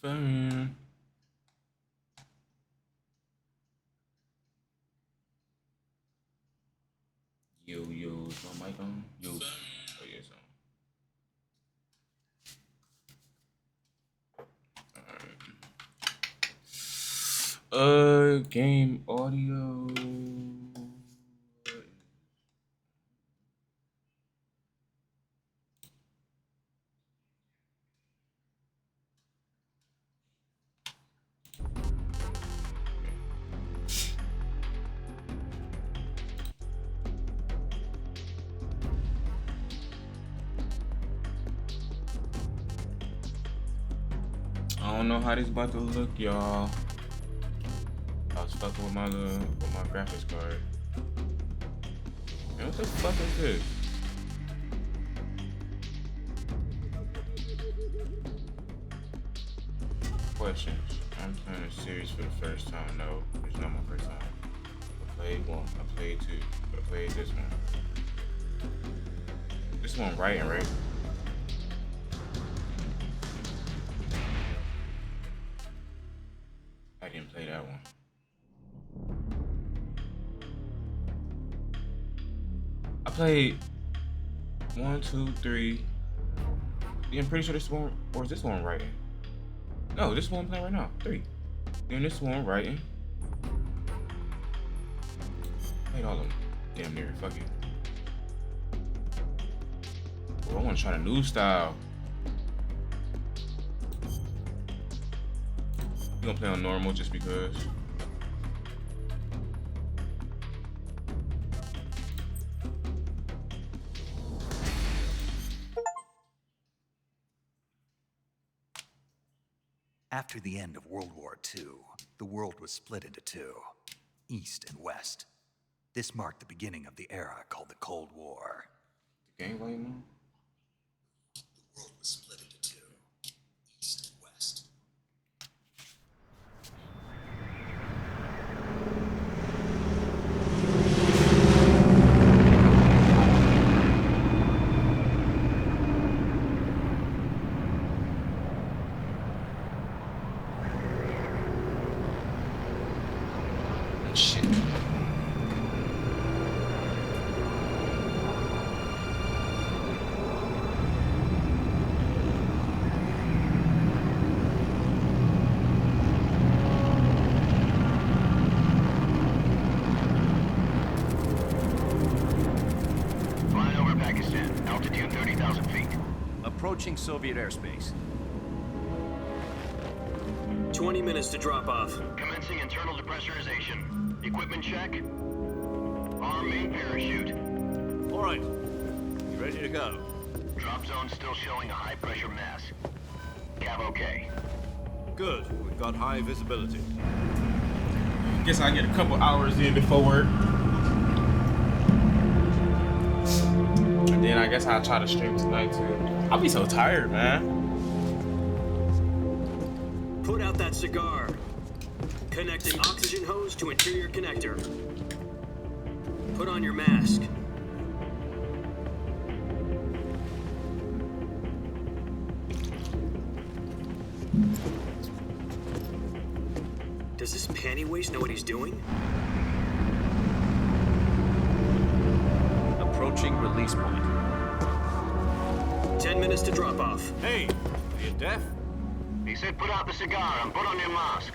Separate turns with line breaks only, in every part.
Fun. Yo, is my mic on? Yo. Oh, yeah, it's on. Alright. Game audio. I don't know how this about to look, y'all. I was fucking with my graphics card. Man, what the fuck is this? Questions. I'm playing a series for the first time. No, it's not my first time. I played one. I played two. I played this one. This one writing, right? I didn't play that one. I played 1, 2, 3. Yeah, I'm pretty sure this one, or is this one writing? No, this one I'm playing right now. 3. Then this one writing. Played all of them. Damn near. Fuck it. Bro, I want to try the new style. I'm gonna play on normal just because.
After the end of World War II, the world was split into two, East and West. This marked the beginning of the era called the Cold War.
The game volume on?
The world was split into two, East and West.
Shit.
Flying over Pakistan, altitude 30,000 feet.
Approaching Soviet airspace.
20 minutes to drop off.
Commencing internal depressurization. Equipment check. Arm main parachute.
All right. You ready to go?
Drop zone still showing a high pressure mass. Cav okay.
Good. We've got high visibility.
Guess I get a couple hours in before work. And then I guess I'll try to stream tonight too. I'll be so tired, man.
Put out that cigar. Connecting oxygen hose to interior connector. Put on your mask. Does this panty waste know what he's doing?
Approaching release point.
10 minutes to drop off.
Hey, are you deaf?
He said put out the cigar and put on your mask.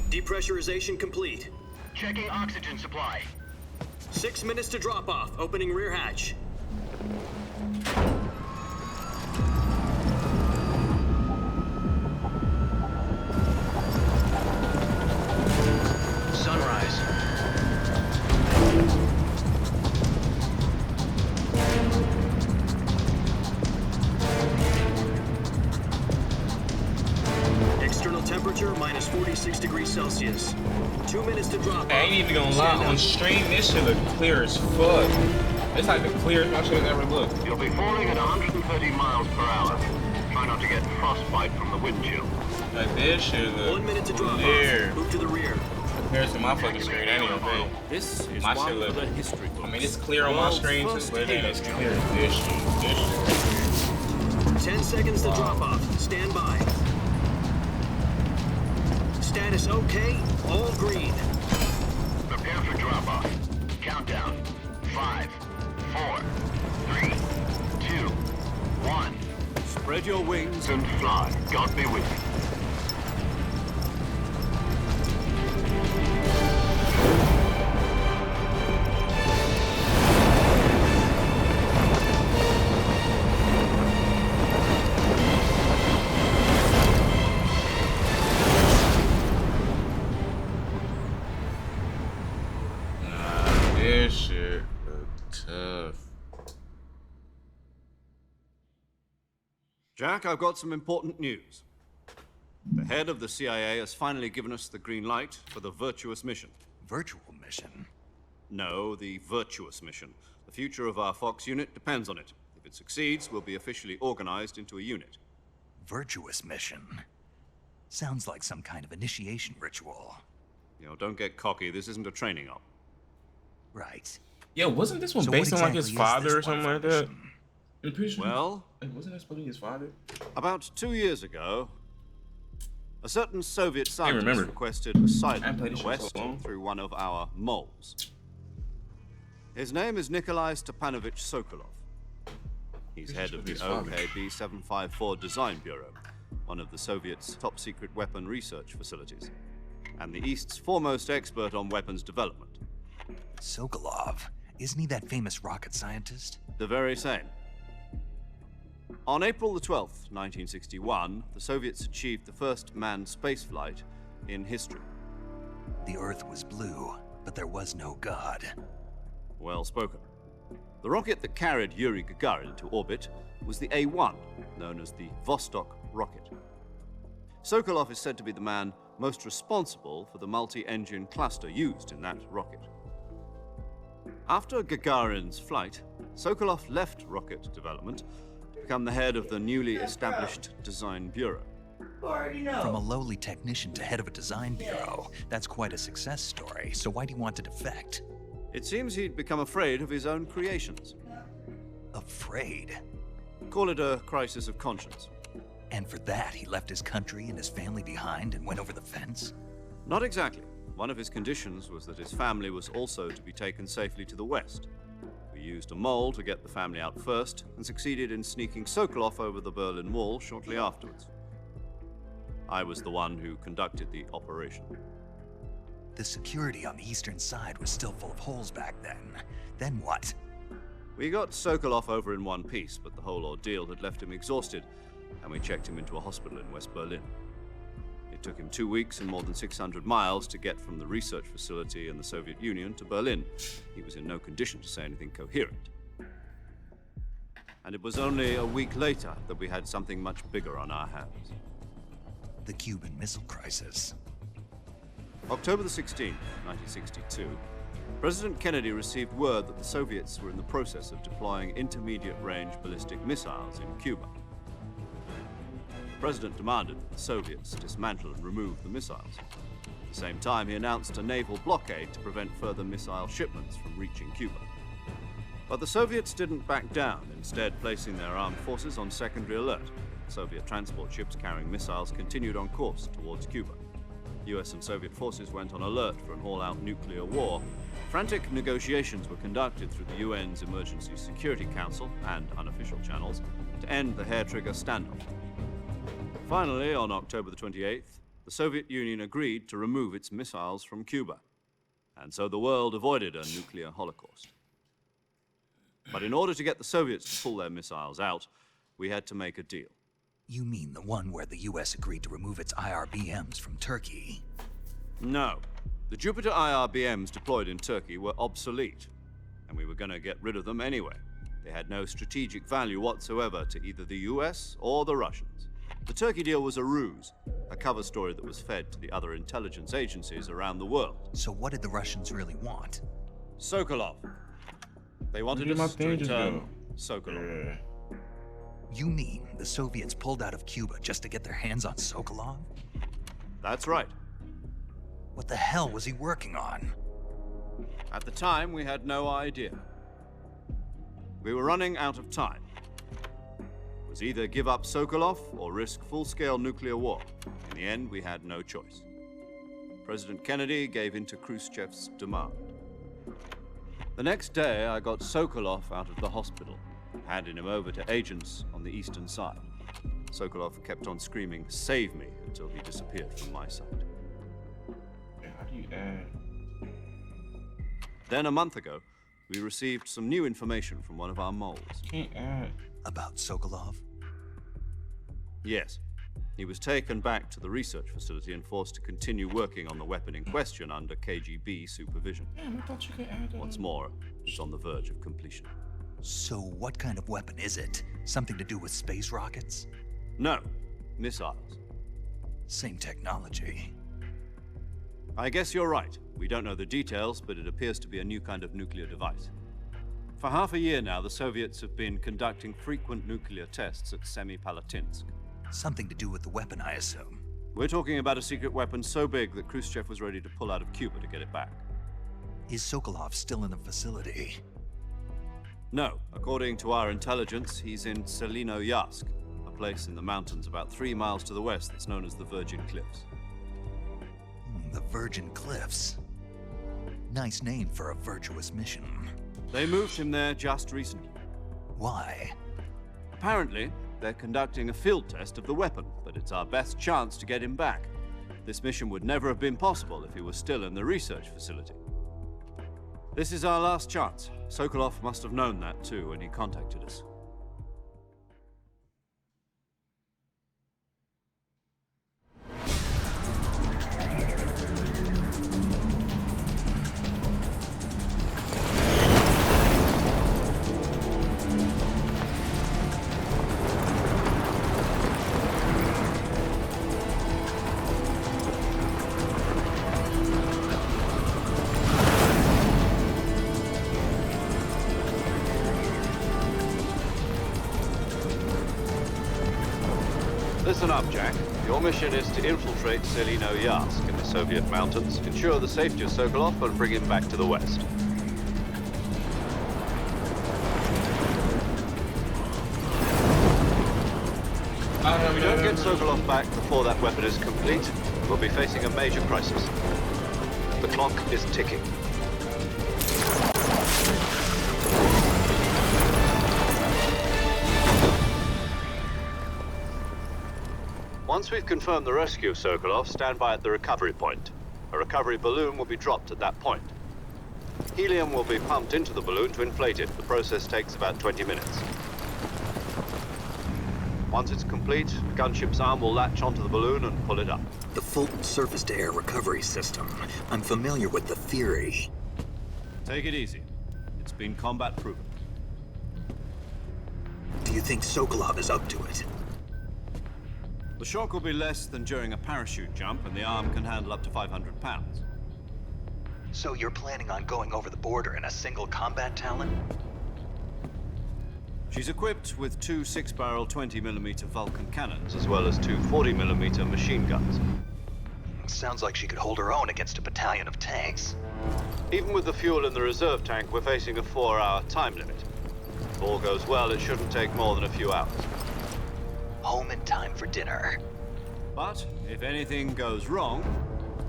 Depressurization complete.
Checking oxygen supply.
6 minutes to drop off. Opening rear hatch.
Sunrise.
External temperature minus 46 degrees Celsius. 2 minutes to drop off.
I ain't even gonna lie, on stream this shit look clear as fuck. It's like the clearest my shit has ever looked.
You'll be falling at 130 miles per hour. Try Try not to get frostbite from the wind chill.
Like this shit look
1 minute to drop
clear
off. Move to the rear.
compared to my fucking screen. That ain't even big.
This is
My
one
shit
for
look.
the history books.
I mean, it's clear on my
World's
screen too,
first
but then it's
alien
clear as this shit. This shit.
10 seconds to drop off. Stand by. Status okay. All green.
Prepare for drop-off. Countdown. 5, 4, 3, 2, 1.
Spread your wings
And fly. God be with you.
This shit look tough.
Jack, I've got some important news. The head of the CIA has finally given us the green light for the virtuous mission.
Virtual mission?
No, the virtuous mission. The future of our Fox unit depends on it. If it succeeds, we'll be officially organized into a unit.
Virtuous mission? Sounds like some kind of initiation ritual.
You know, don't get cocky. This isn't a training op.
Right.
Yeah, wasn't this one
So
based
what
on like his
exactly is
father or
this
something like
wonderful
that?
mission?
I'm pretty sure.
Well,
Wasn't that supposed to be his father?
about 2 years ago, a certain Soviet scientist
remember.
requested asylum
I played
in
this
the
shit so
West
long.
through one of our moles. His name is Nikolai Stepanovich Sokolov. He's
This
head
should
of
be
the
his father.
OKB 754 Design Bureau, one of the Soviets' top-secret weapon research facilities, and the East's foremost expert on weapons development.
Sokolov. Isn't he that famous rocket scientist?
The very same. On April the 12th, 1961, the Soviets achieved the first manned spaceflight in history.
The Earth was blue, but there was no God.
Well spoken. The rocket that carried Yuri Gagarin into orbit was the A-1, known as the Vostok rocket. Sokolov is said to be the man most responsible for the multi-engine cluster used in that rocket. After Gagarin's flight, Sokolov left rocket development to become the head of the newly established Design Bureau.
From a lowly technician to head of a design bureau, that's quite a success story. So why do you want to defect?
It seems he'd become afraid of his own creations.
Afraid?
Call it a crisis of conscience.
And for that, he left his country and his family behind and went over the fence?
Not exactly. One of his conditions was that his family was also to be taken safely to the west. We used a mole to get the family out first and succeeded in sneaking Sokolov over the Berlin Wall shortly afterwards. I was the one who conducted the operation.
The security on the eastern side was still full of holes back then. Then what?
We got Sokolov over in one piece, but the whole ordeal had left him exhausted, and we checked him into a hospital in West Berlin. It took him 2 weeks and more than 600 miles to get from the research facility in the Soviet Union to Berlin. He was in no condition to say anything coherent. And it was only a week later that we had something much bigger on our hands.
The Cuban Missile Crisis.
October the 16th, 1962, President Kennedy received word that the Soviets were in the process of deploying intermediate-range ballistic missiles in Cuba. The President demanded that the Soviets dismantle and remove the missiles. At the same time, he announced a naval blockade to prevent further missile shipments from reaching Cuba. But the Soviets didn't back down, instead placing their armed forces on secondary alert. Soviet transport ships carrying missiles continued on course towards Cuba. US and Soviet forces went on alert for an all-out nuclear war. Frantic negotiations were conducted through the UN's Emergency Security Council and unofficial channels to end the hair-trigger standoff. Finally, on October the 28th, the Soviet Union agreed to remove its missiles from Cuba. And so the world avoided a nuclear holocaust. But in order to get the Soviets to pull their missiles out, we had to make a deal.
You mean the one where the US agreed to remove its IRBMs from Turkey?
No. The Jupiter IRBMs deployed in Turkey were obsolete, and we were going to get rid of them anyway. They had no strategic value whatsoever to either the US or the Russians. The Turkey deal was a ruse, a cover story that was fed to the other intelligence agencies around the world.
So what did the Russians really want?
Sokolov. They wanted
Where did my
us to
pages
return
go?
Sokolov.
Yeah.
You mean the Soviets pulled out of Cuba just to get their hands on Sokolov?
That's right.
What the hell was he working on?
At the time, we had no idea. We were running out of time. It was either give up Sokolov or risk full-scale nuclear war. In the end, we had no choice. President Kennedy gave in to Khrushchev's demand. The next day, I got Sokolov out of the hospital, handing him over to agents on the eastern side. Sokolov kept on screaming, "Save me," until he disappeared from my sight.
How do you add?
Then, a month ago, we received some new information from one of our moles.
Can't add.
About Sokolov?
Yes. He was taken back to the research facility and forced to continue working on the weapon in question under KGB supervision.
Damn, I thought you could add.
What's more, it's on the verge of completion.
So what kind of weapon is it? Something to do with space rockets?
No, missiles.
Same technology.
I guess you're right. We don't know the details, but it appears to be a new kind of nuclear device. For half a year now, the Soviets have been conducting frequent nuclear tests at Semipalatinsk.
Something to do with the weapon, I assume.
We're talking about a secret weapon so big that Khrushchev was ready to pull out of Cuba to get it back.
Is Sokolov still in the facility?
No, according to our intelligence, he's in Selino-Yarsk, a place in the mountains about 3 miles to the west that's known as the Virgin Cliffs.
The Virgin Cliffs. Nice name for a virtuous mission.
They moved him there just recently.
Why?
Apparently, they're conducting a field test of the weapon, but it's our best chance to get him back. This mission would never have been possible if he was still in the research facility. This is our last chance. Sokolov must have known that too when he contacted us. Listen up, Jack. Your mission is to infiltrate Selino-Yarsk in the Soviet mountains, ensure the safety of Sokolov, and bring him back to the west. If we don't get Sokolov back before that weapon is complete, we'll be facing a major crisis. The clock is ticking. Once we've confirmed the rescue of Sokolov, stand by at the recovery point. A recovery balloon will be dropped at that point. Helium will be pumped into the balloon to inflate it. The process takes about 20 minutes. Once it's complete, the gunship's arm will latch onto the balloon and pull it up.
The Fulton surface-to-air recovery system. I'm familiar with the theory.
Take it easy. It's been combat proven.
Do you think Sokolov is up to it?
The shock will be less than during a parachute jump, and the arm can handle up to 500 pounds.
So you're planning on going over the border in a single combat Talon?
She's equipped with 2 6-barrel 20mm Vulcan cannons, as well as 2 40mm machine guns.
Sounds like she could hold her own against a battalion of tanks.
Even with the fuel in the reserve tank, we're facing a 4-hour time limit. If all goes well, it shouldn't take more than a few hours.
Home in time for dinner.
But if anything goes wrong,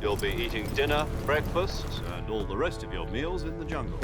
you'll be eating dinner, breakfast, and all the rest of your meals in the jungle.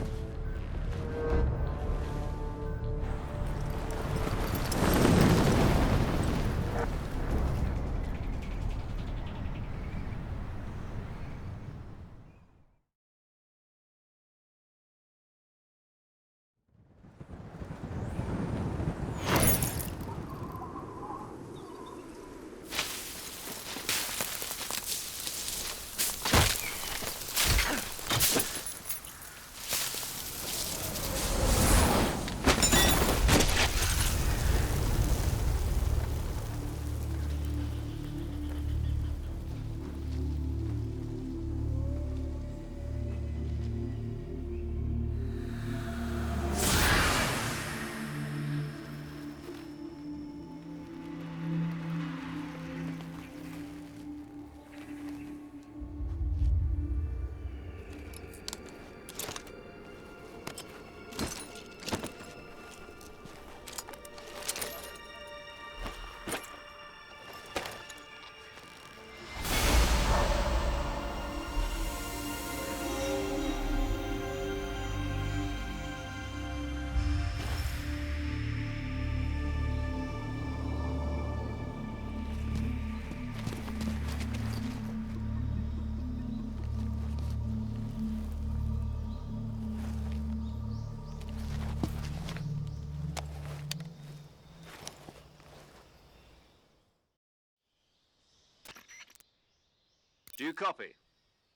you copy?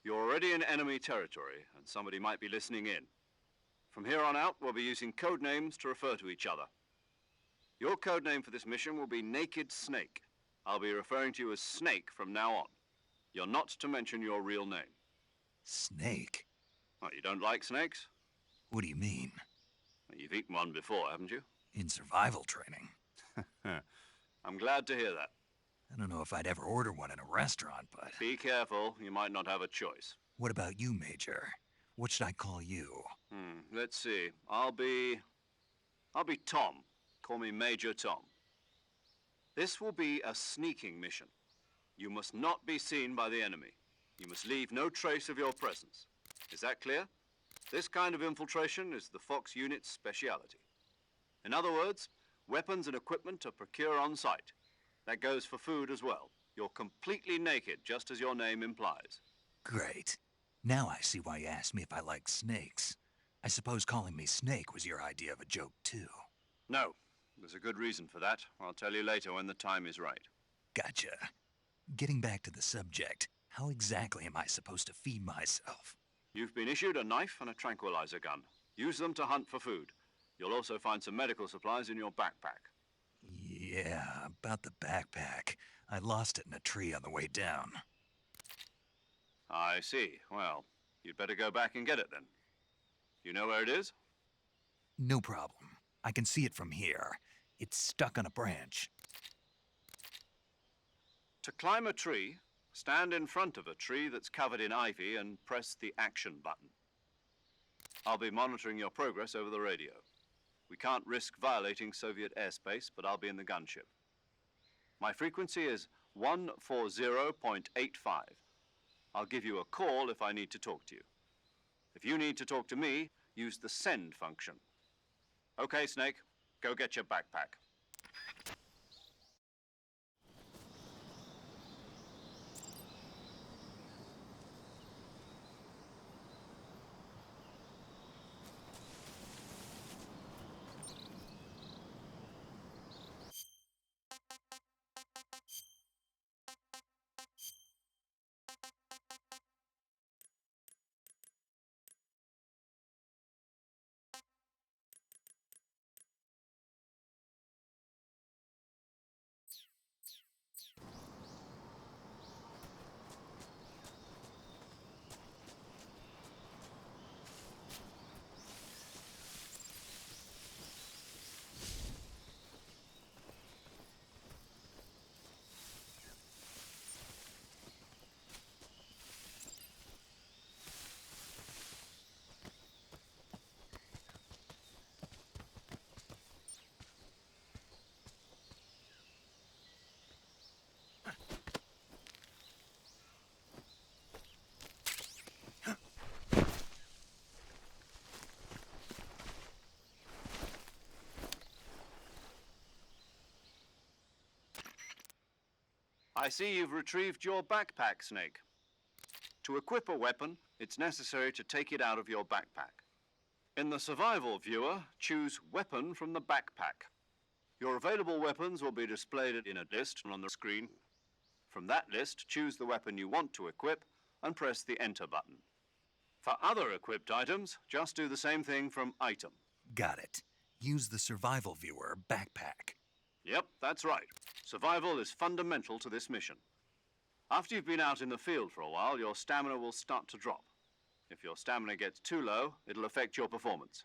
You're already in enemy territory, and somebody might be listening in. From here on out, we'll be using code names to refer to each other. Your code name for this mission will be Naked Snake. I'll be referring to you as Snake from now on. You're not to mention your real name.
Snake?
What, you don't like snakes?
What do you mean?
You've eaten one before, haven't you?
In survival training?
I'm glad to hear that.
I don't know if I'd ever order one in a restaurant, but...
Be careful, you might not have a choice.
What about you, Major? What should I call you?
Let's see. I'll be Tom. Call me Major Tom. This will be a sneaking mission. You must not be seen by the enemy. You must leave no trace of your presence. Is that clear? This kind of infiltration is the Fox unit's speciality. In other words, weapons and equipment are procured on site. That goes for food as well. You're completely naked, just as your name implies.
Great. Now I see why you asked me if I like snakes. I suppose calling me Snake was your idea of a joke, too.
No. There's a good reason for that. I'll tell you later when the time is right.
Gotcha. Getting back to the subject, how exactly am I supposed to feed myself?
You've been issued a knife and a tranquilizer gun. Use them to hunt for food. You'll also find some medical supplies in your backpack.
Yeah, about the backpack. I lost it in a tree on the way down.
I see. Well, you'd better go back and get it then. You know where it is?
No problem. I can see it from here. It's stuck on a branch.
To climb a tree, stand in front of a tree that's covered in ivy and press the action button. I'll be monitoring your progress over the radio. We can't risk violating Soviet airspace, but I'll be in the gunship. My frequency is 140.85. I'll give you a call if I need to talk to you. If you need to talk to me, use the send function. Okay, Snake, go get your backpack. I see you've retrieved your backpack, Snake. To equip a weapon, it's necessary to take it out of your backpack. In the survival viewer, choose Weapon from the backpack. Your available weapons will be displayed in a list on the screen. From that list, choose the weapon you want to equip and press the Enter button. For other equipped items, just do the same thing from Item.
Got it. Use the survival viewer backpack.
Yep, that's right. Survival is fundamental to this mission. After you've been out in the field for a while, your stamina will start to drop. If your stamina gets too low, it'll affect your performance.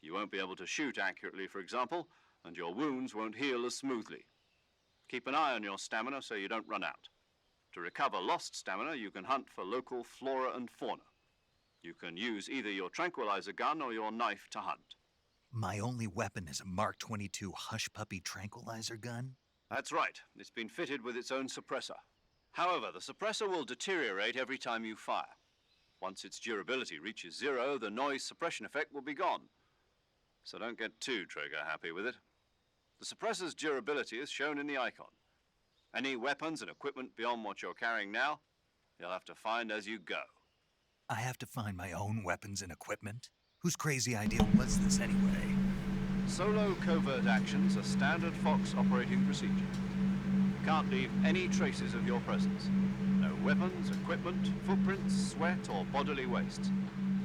You won't be able to shoot accurately, for example, and your wounds won't heal as smoothly. Keep an eye on your stamina so you don't run out. To recover lost stamina, you can hunt for local flora and fauna. You can use either your tranquilizer gun or your knife to hunt.
My only weapon is a Mark 22 Hush Puppy tranquilizer gun?
That's right. It's been fitted with its own suppressor. However, the suppressor will deteriorate every time you fire. Once its durability reaches 0, the noise suppression effect will be gone. So don't get too trigger happy with it. The suppressor's durability is shown in the icon. Any weapons and equipment beyond what you're carrying now, you'll have to find as you go.
I have to find my own weapons and equipment? Whose crazy idea was this anyway?
Solo covert actions are standard Fox operating procedure. You can't leave any traces of your presence. No weapons, equipment, footprints, sweat, or bodily waste.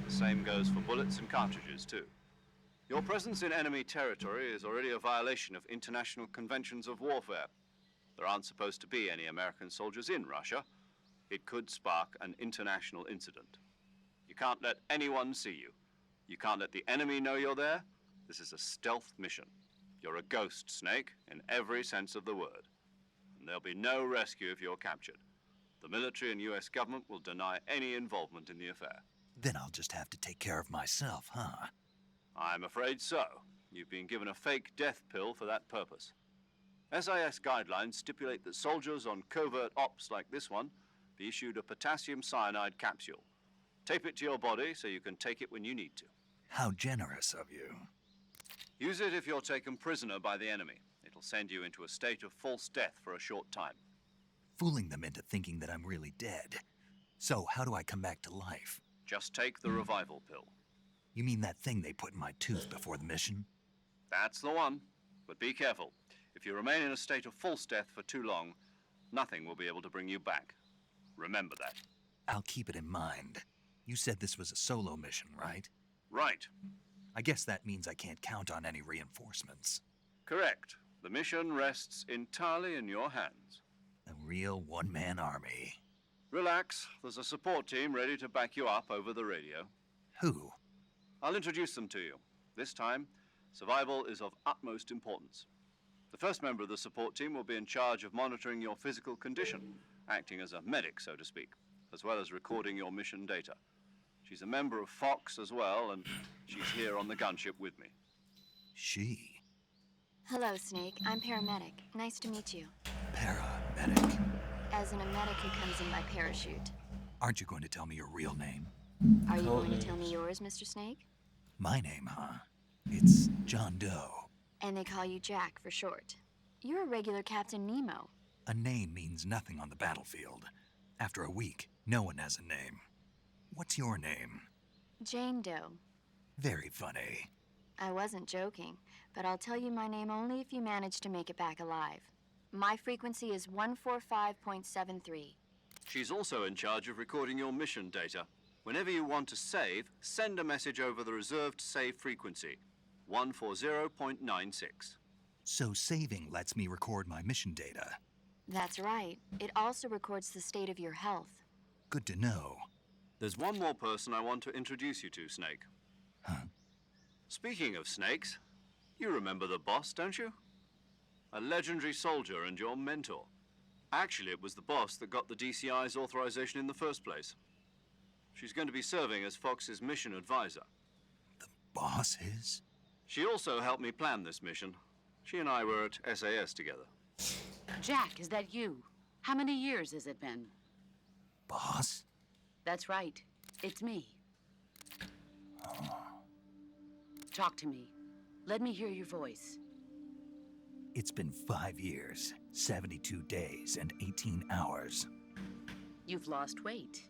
The same goes for bullets and cartridges, too. Your presence in enemy territory is already a violation of international conventions of warfare. There aren't supposed to be any American soldiers in Russia. It could spark an international incident. You can't let anyone see you. You can't let the enemy know you're there. This is a stealth mission. You're a ghost, Snake, in every sense of the word. And there'll be no rescue if you're captured. The military and US government will deny any involvement in the affair.
Then I'll just have to take care of myself, huh?
I'm afraid so. You've been given a fake death pill for that purpose. SIS guidelines stipulate that soldiers on covert ops like this one be issued a potassium cyanide capsule. Tape it to your body so you can take it when you need to.
How generous of you.
Use it if you're taken prisoner by the enemy. It'll send you into a state of false death for a short time.
Fooling them into thinking that I'm really dead. So how do I come back to life?
Just take the revival pill.
You mean that thing they put in my tooth before the mission?
That's the one. But be careful. If you remain in a state of false death for too long, nothing will be able to bring you back. Remember that.
I'll keep it in mind. You said this was a solo mission, right?
Right.
I guess that means I can't count on any reinforcements.
Correct. The mission rests entirely in your hands.
A real one-man army.
Relax. There's a support team ready to back you up over the radio.
Who?
I'll introduce them to you. This time, survival is of utmost importance. The first member of the support team will be in charge of monitoring your physical condition, acting as a medic, so to speak, as well as recording your mission data. She's a member of Fox as well, and she's here on the gunship with me.
She?
Hello, Snake. I'm paramedic. Nice to meet you.
Paramedic.
As in a medic who comes in by parachute.
Aren't you going to tell me your real name?
Are you going to tell me yours, Mr. Snake?
My name, huh? It's John Doe.
And they call you Jack for short. You're a regular Captain Nemo.
A name means nothing on the battlefield. After a week, no one has a name. What's your name?
Jane Doe.
Very funny.
I wasn't joking, but I'll tell you my name only if you manage to make it back alive. My frequency is 145.73.
She's also in charge of recording your mission data. Whenever you want to save, send a message over the reserved save frequency, 140.96.
So saving lets me record my mission data.
That's right. It also records the state of your health.
Good to know.
There's one more person I want to introduce you to, Snake.
Huh?
Speaking of snakes, you remember the boss, don't you? A legendary soldier and your mentor. Actually, it was the boss that got the DCI's authorization in the first place. She's going to be serving as Fox's mission advisor.
The boss is?
She also helped me plan this mission. She and I were at SAS together.
Jack, is that you? How many years has it been?
Boss?
That's right. It's me. Talk to me. Let me hear your voice.
It's been 5 years, 72 days, and 18 hours.
You've lost weight.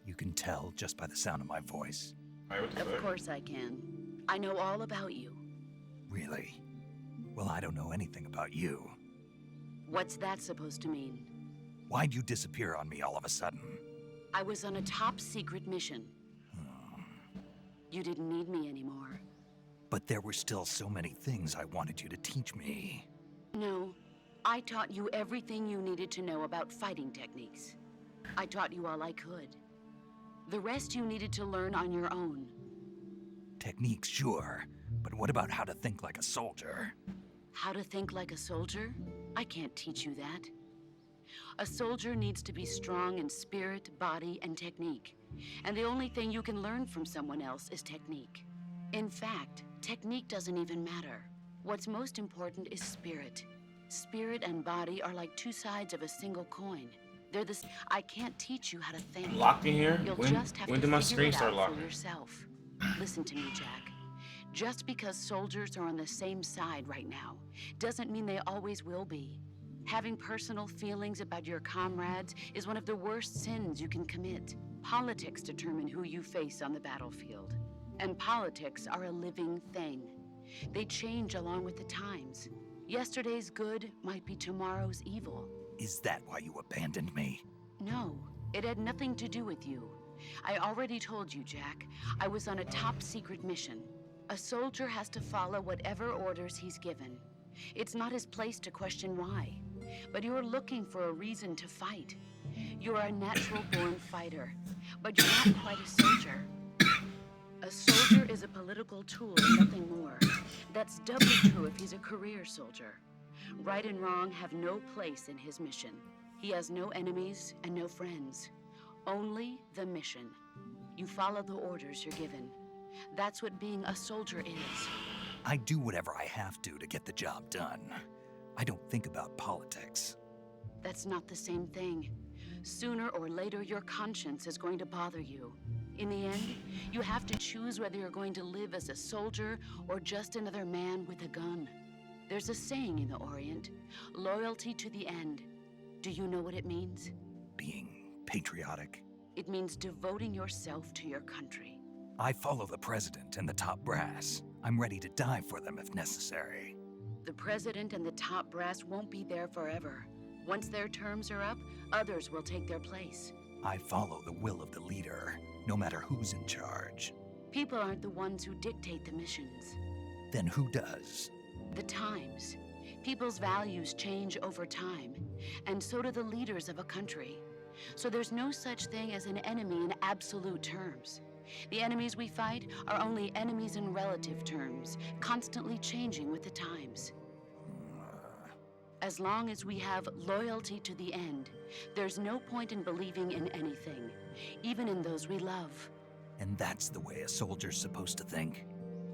You can tell just by the sound of my voice.
Of course I can. I know all about you.
Really? Well, I don't know anything about you.
What's that supposed to mean?
Why'd you disappear on me all of a sudden?
I was on a top secret mission. You didn't need me anymore.
But there were still so many things I wanted you to teach me.
No, I taught you everything you needed to know about fighting techniques. I taught you all I could. The rest you needed to learn on your own.
Techniques, sure. But what about how to think like a soldier?
How to think like a soldier? I can't teach you that. A soldier needs to be strong in spirit, body, and technique. And the only thing you can learn from someone else is technique. In fact, technique doesn't even matter. What's most important is spirit. Spirit and body are like two sides of a single coin. They're the. I can't teach you how to think.
Locked in here?
You'll
When
just have
did
to
my
figure
screen
it
start
out
locking?
for yourself. Listen to me, Jack. Just because soldiers are on the same side right now doesn't mean they always will be. Having personal feelings about your comrades is one of the worst sins you can commit. Politics determine who you face on the battlefield. And politics are a living thing. They change along with the times. Yesterday's good might be tomorrow's evil.
Is that why you abandoned me?
No, It had nothing to do with you. I already told you, Jack. I was on a top-secret mission. A soldier has to follow whatever orders he's given. It's not his place to question why. But you're looking for a reason to fight. You're a natural-born fighter, but you're not quite a soldier. A soldier is a political tool and nothing more. That's doubly true if he's a career soldier. Right and wrong have no place in his mission. He has no enemies and no friends. Only the mission. You follow the orders you're given. That's what being a soldier is.
I do whatever I have to get the job done. I don't think about politics.
That's not the same thing. Sooner or later, your conscience is going to bother you. In the end, you have to choose whether you're going to live as a soldier or just another man with a gun. There's a saying in the Orient, loyalty to the end. Do you know what it means?
Being patriotic.
It means devoting yourself to your country.
I follow the president and the top brass. I'm ready to die for them if necessary.
The president and the top brass won't be there forever. Once their terms are up, others will take their place.
I follow the will of the leader, no matter who's in charge.
People aren't the ones who dictate the missions.
Then who does?
The times. People's values change over time, and so do the leaders of a country. So there's no such thing as an enemy in absolute terms. The enemies we fight are only enemies in relative terms, constantly changing with the times. As long as we have loyalty to the end, there's no point in believing in anything, even in those we love.
And that's the way a soldier's supposed to think?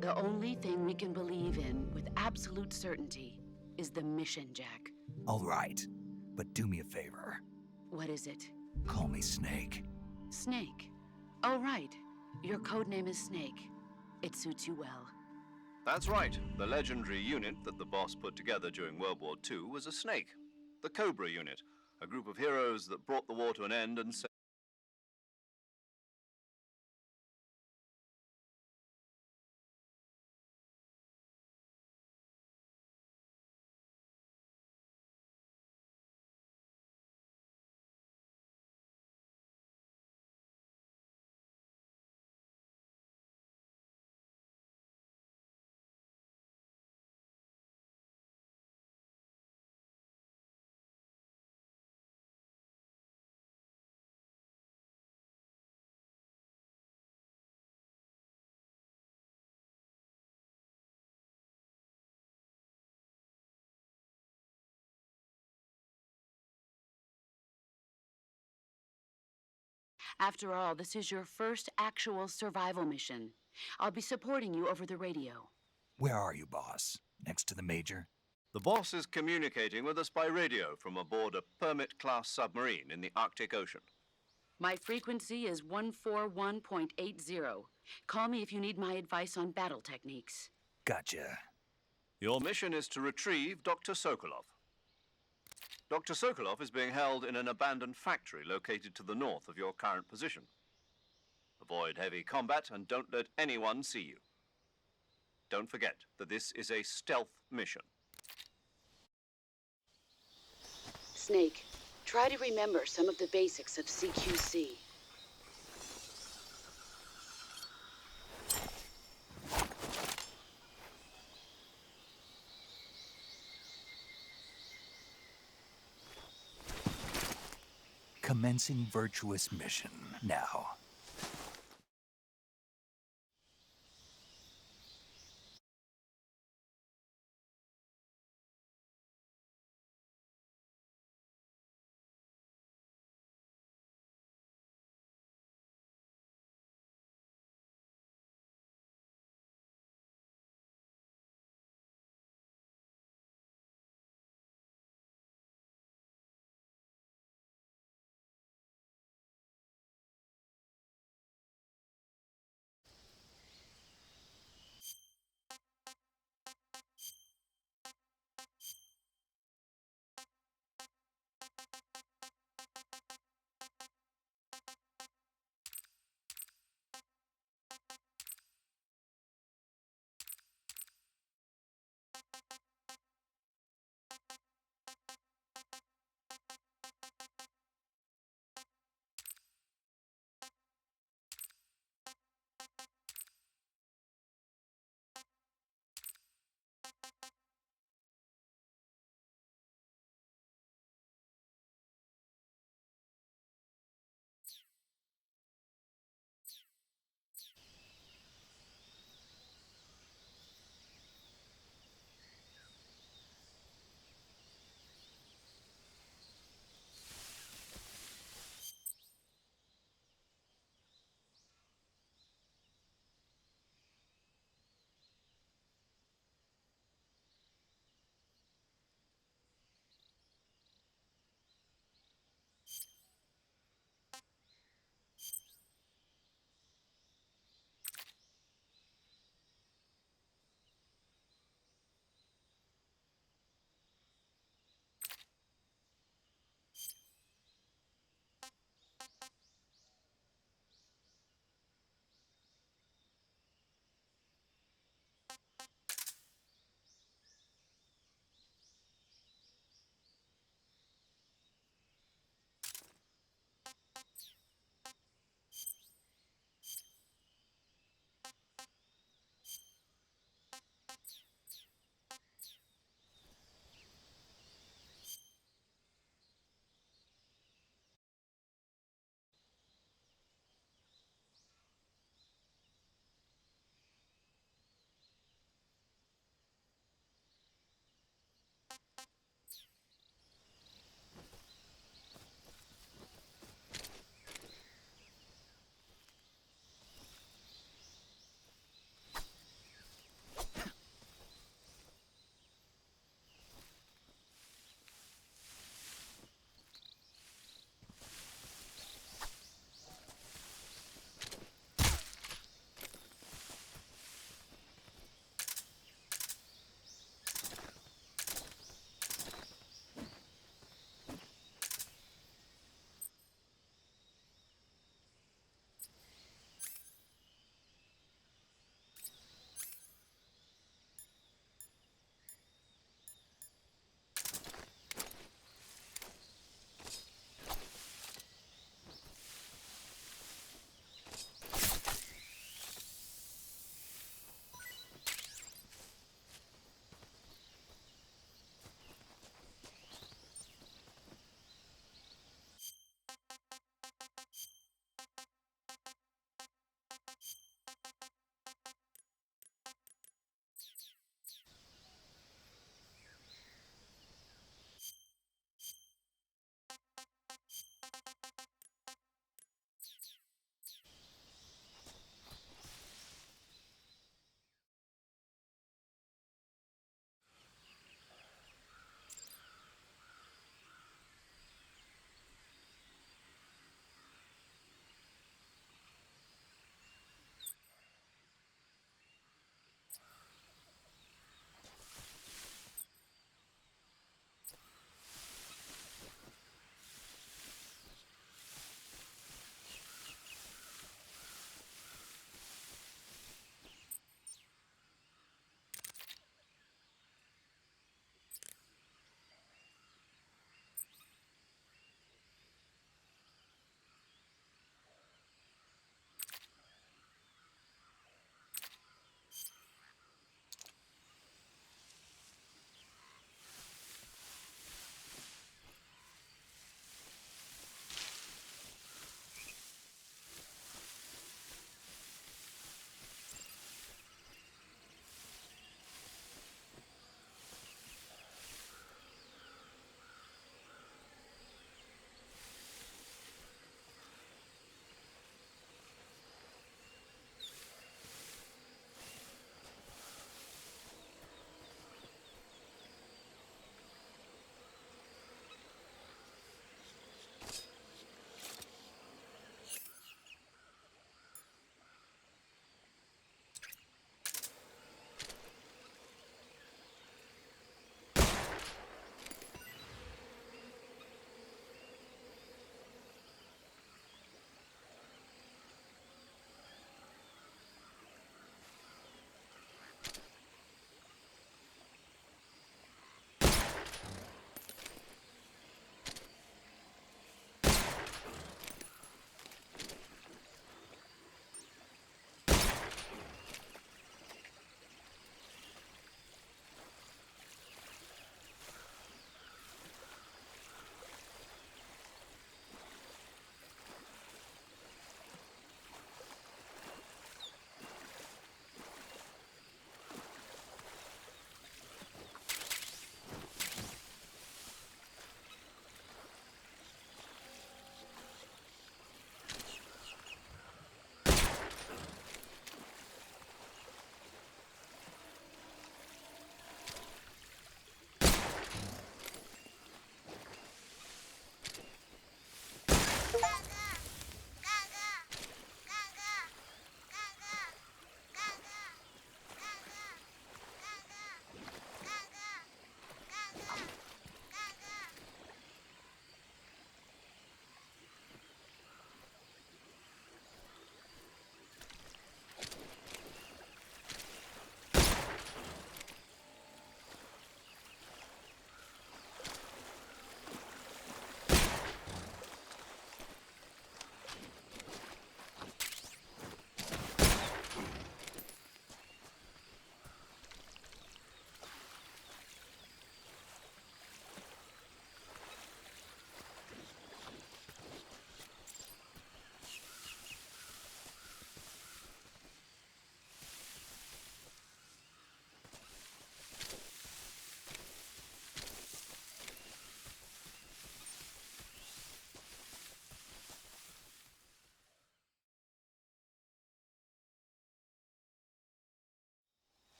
The only thing we can believe in with absolute certainty is the mission, Jack.
All right, but do me a favor.
What is it?
Call me Snake.
Snake. Oh, right. Your codename is Snake. It suits you well.
That's right. The legendary unit that the boss put together during World War II was a snake. The Cobra unit, a group of heroes that brought the war to an end and
After all, this is your first actual survival mission. I'll be supporting you over the radio.
Where are you, boss? Next to the major?
The boss is communicating with us by radio from aboard a Permit-class submarine in the Arctic Ocean.
My frequency is 141.80. Call me if you need my advice on battle techniques.
Gotcha.
Your mission is to retrieve Dr. Sokolov. Dr. Sokolov is being held in an abandoned factory located to the north of your current position. Avoid heavy combat and don't let anyone see you. Don't forget that this is a stealth mission.
Snake, try to remember some of the basics of CQC.
Commencing virtuous mission now.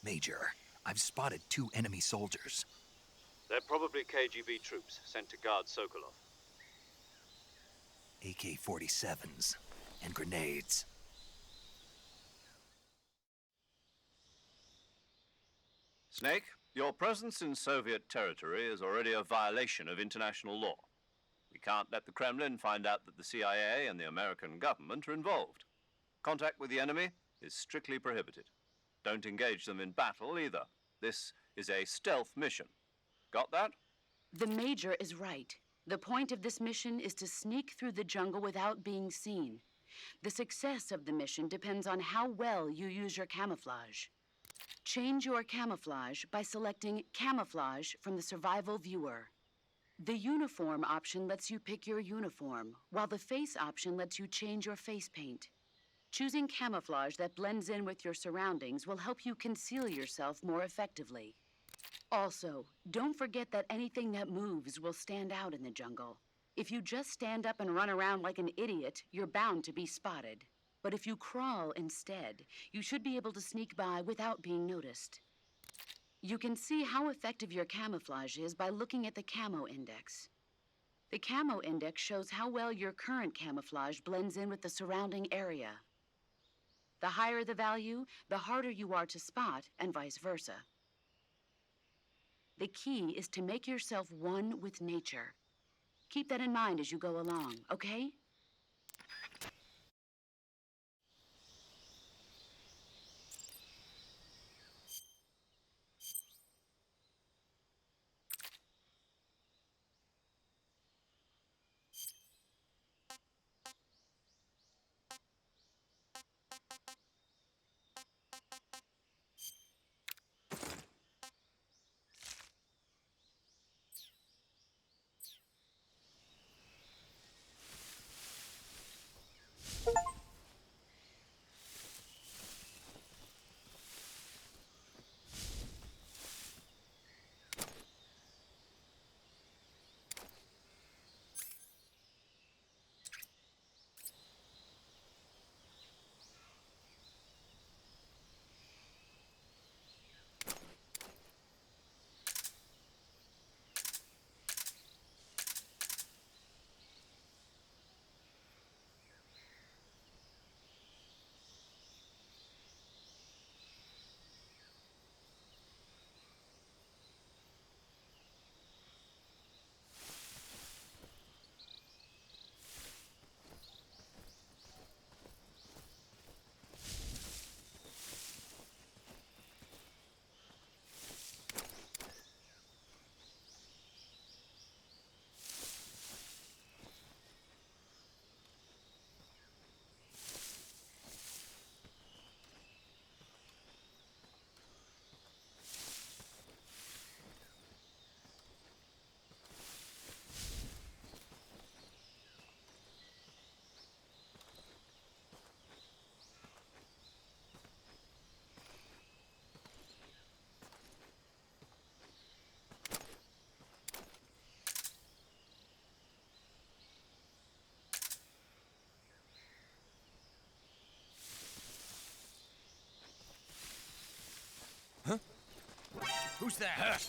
Major, I've spotted 2 enemy soldiers.
They're probably KGB troops sent to guard Sokolov.
AK-47s and grenades.
Snake, your presence in Soviet territory is already a violation of international law. We can't let the Kremlin find out that the CIA and the American government are involved. Contact with the enemy is strictly prohibited. Don't engage them in battle either. This is a stealth mission. Got that?
The Major is right. The point of this mission is to sneak through the jungle without being seen. The success of the mission depends on how well you use your camouflage. Change your camouflage by selecting Camouflage from the Survival Viewer. The Uniform option lets you pick your uniform, while the Face option lets you change your face paint. Choosing camouflage that blends in with your surroundings will help you conceal yourself more effectively. Also, don't forget that anything that moves will stand out in the jungle. If you just stand up and run around like an idiot, you're bound to be spotted. But if you crawl instead, you should be able to sneak by without being noticed. You can see how effective your camouflage is by looking at the Camo Index. The Camo Index shows how well your current camouflage blends in with the surrounding area. The higher the value, the harder you are to spot, and vice versa. The key is to make yourself one with nature. Keep that in mind as you go along, okay?
Who's that?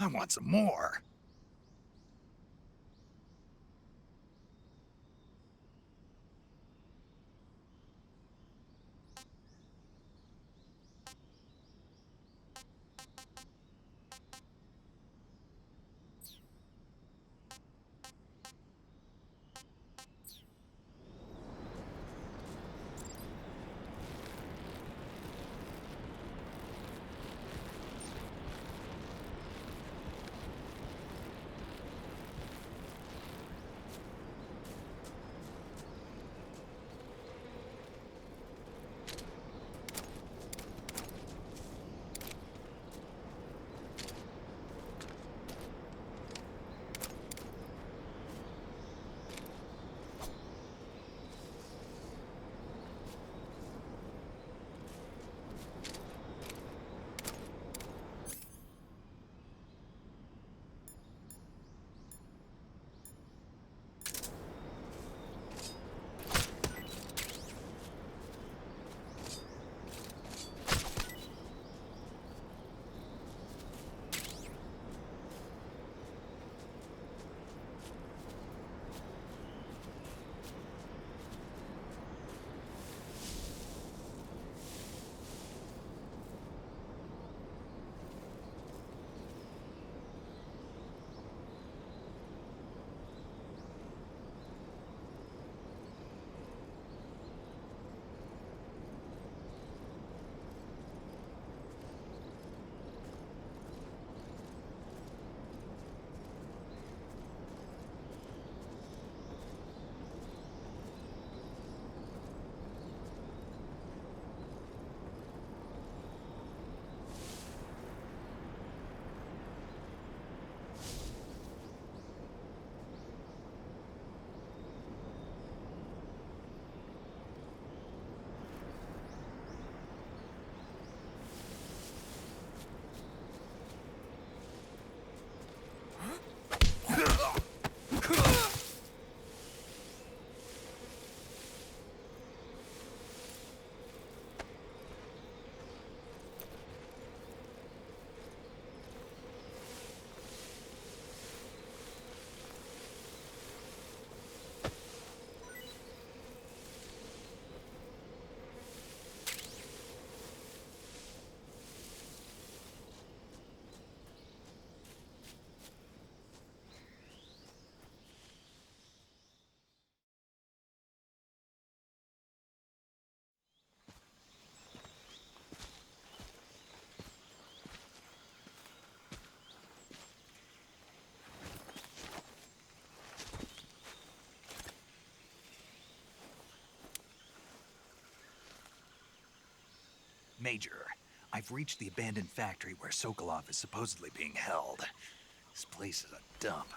I want some more. Major, I've reached the abandoned factory where Sokolov is supposedly being held. This place is a dump.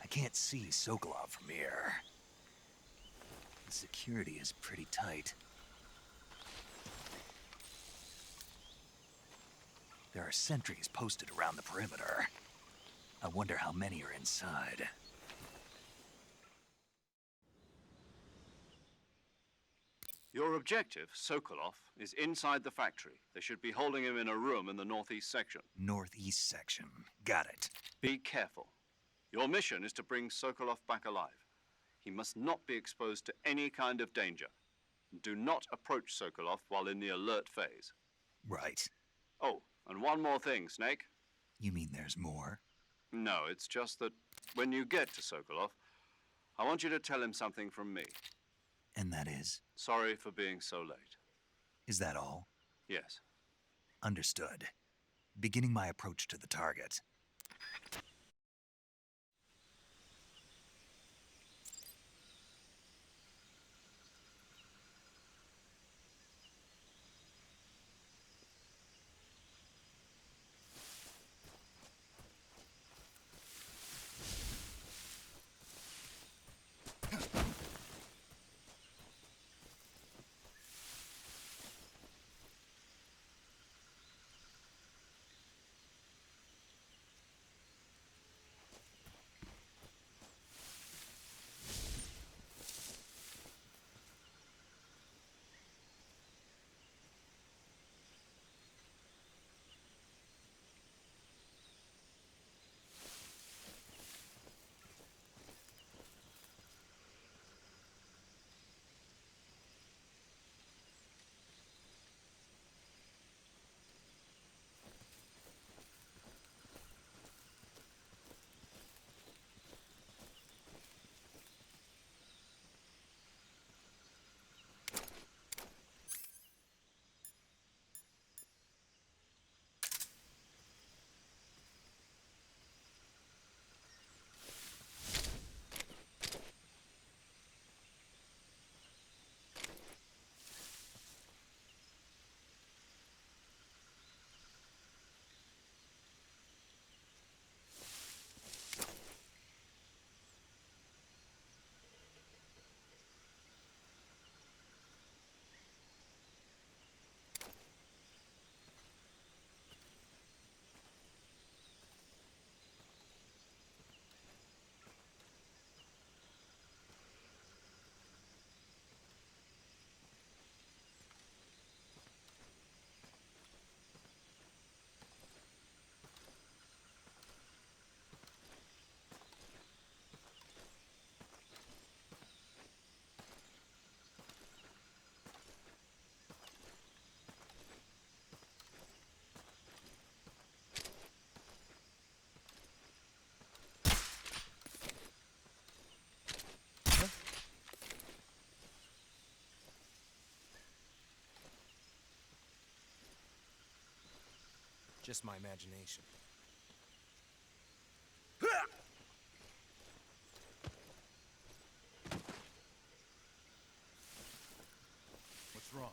I can't see Sokolov from here. The security is pretty tight. There are sentries posted around the perimeter. I wonder how many are inside.
Your objective, Sokolov, is inside the factory. They should be holding him in a room in the northeast section.
Northeast section. Got it.
Be careful. Your mission is to bring Sokolov back alive. He must not be exposed to any kind of danger. Do not approach Sokolov while in the alert phase.
Right.
Oh, and one more thing, Snake.
You mean there's more?
No, it's just that when you get to Sokolov, I want you to tell him something from me.
And that is?
Sorry for being so late.
Is that all?
Yes.
Understood. Beginning my approach to the target.
Just my imagination. What's wrong?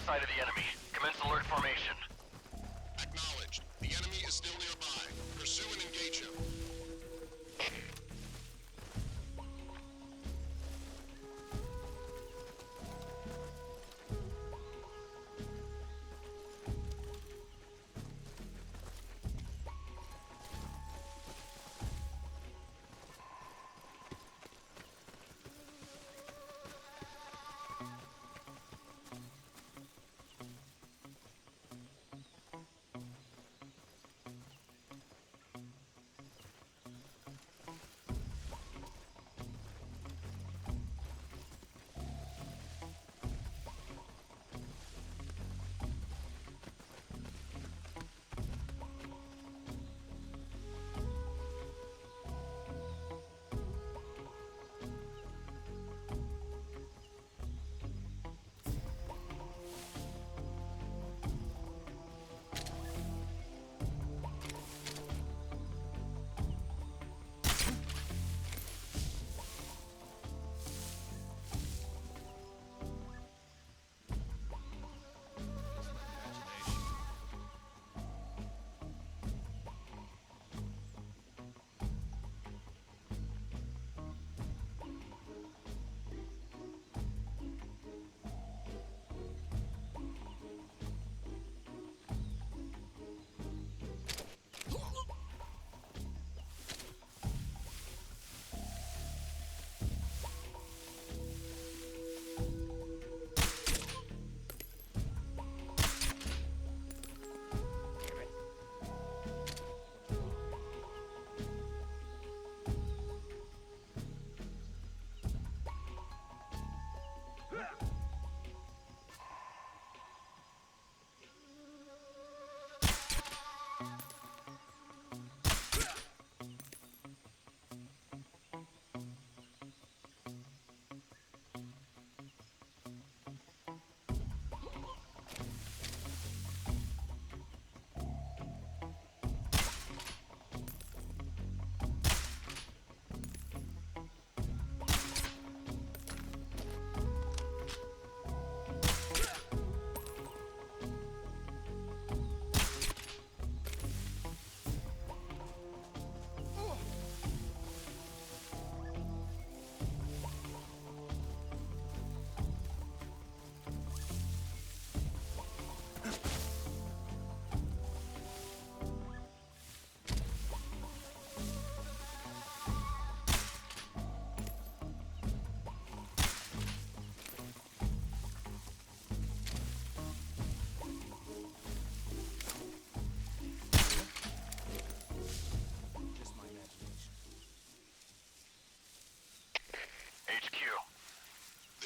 sight of the enemy. Commence alert formation.
Acknowledged. The enemy is still nearby. Pursue and engage him.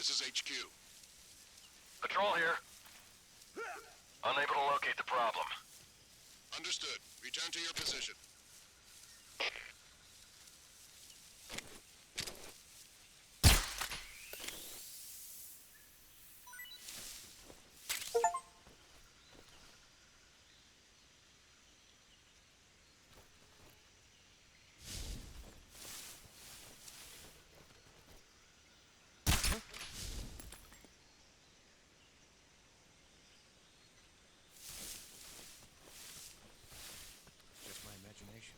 This is HQ.
Patrol here. Unable to locate the problem.
Understood. Return to your position.
Just my imagination.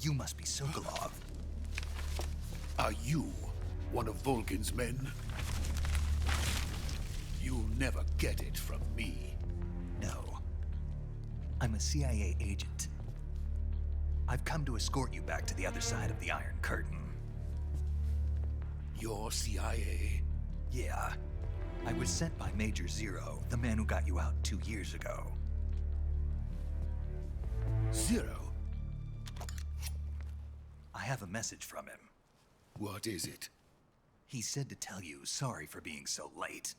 You must be Sokolov.
Are you one of Volgin's men? You'll never get it from me.
No. I'm a CIA agent. I've come to escort you back to the other side of the Iron Curtain.
You're CIA?
Yeah. I was sent by Major Zero, the man who got you out 2 years ago.
Zero?
I have a message from him.
What is it?
He said to tell you sorry for being so late.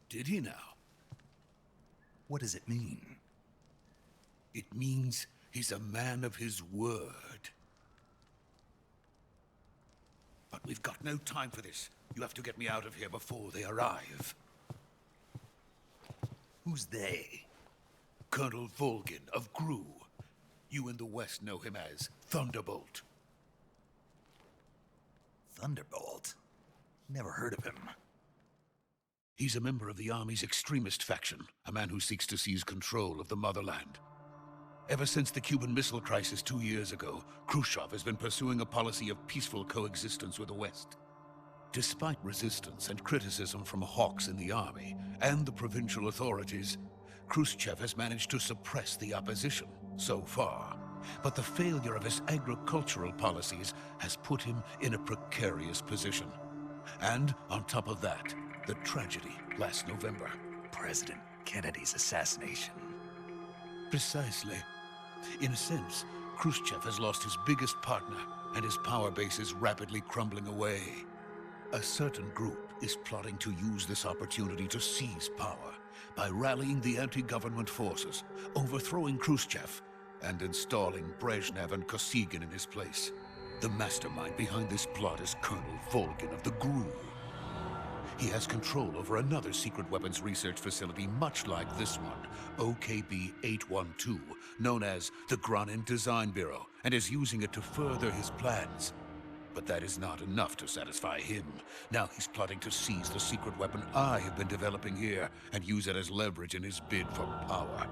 Did he now?
What does it mean?
It means he's a man of his word. But we've got no time for this. You have to get me out of here before they arrive.
Who's they?
Colonel Volgin of GRU. You in the West know him as Thunderbolt.
Thunderbolt? Never heard of him.
He's a member of the Army's extremist faction, a man who seeks to seize control of the motherland. Ever since the Cuban Missile Crisis 2 years ago, Khrushchev has been pursuing a policy of peaceful coexistence with the West. Despite resistance and criticism from hawks in the army and the provincial authorities, Khrushchev has managed to suppress the opposition so far. But the failure of his agricultural policies has put him in a precarious position. And on top of that, the tragedy last November.
President Kennedy's assassination.
Precisely. In a sense, Khrushchev has lost his biggest partner, and his power base is rapidly crumbling away. A certain group is plotting to use this opportunity to seize power by rallying the anti-government forces, overthrowing Khrushchev, and installing Brezhnev and Kosygin in his place. The mastermind behind this plot is Colonel Volgin of the GRU. He has control over another secret weapons research facility much like this one, OKB-812, known as the Granin Design Bureau, and is using it to further his plans. But that is not enough to satisfy him. Now he's plotting to seize the secret weapon I have been developing here and use it as leverage in his bid for power.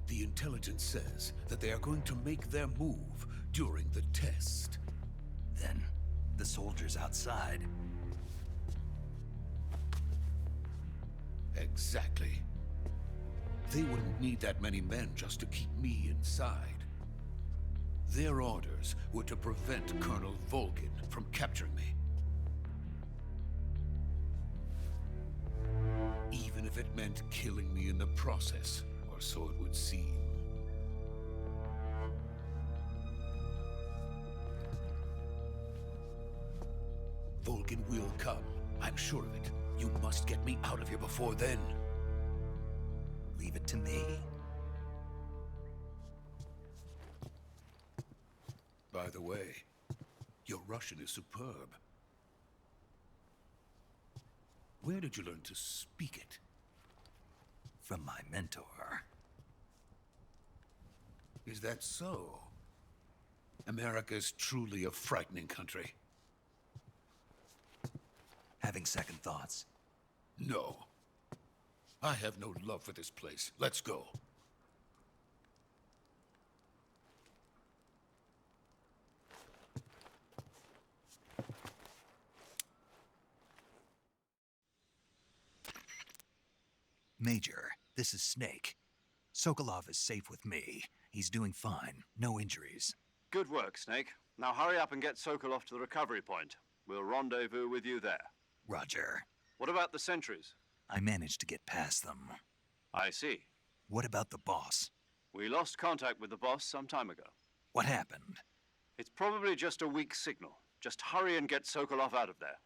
The intelligence says that they are going to make their move during the test.
Then, the soldiers outside.
Exactly. They wouldn't need that many men just to keep me inside. Their orders were to prevent Colonel Volgin from capturing me. Even if it meant killing me in the process, or so it would seem. Volgin will come. I'm sure of it. You must get me out of here before then.
Leave it to me.
By the way, your Russian is superb. Where did you learn to speak it?
From my mentor.
Is that so? America's truly a frightening country.
Having second thoughts?
No. I have no love for this place. Let's go.
Major, this is Snake. Sokolov is safe with me. He's doing fine. No injuries.
Good work, Snake. Now hurry up and get Sokolov to the recovery point. We'll rendezvous with you there.
Roger.
What about the sentries?
I managed to get past them.
I see.
What about the boss?
We lost contact with the boss some time ago.
What happened?
It's probably just a weak signal. Just hurry and get Sokolov out of there.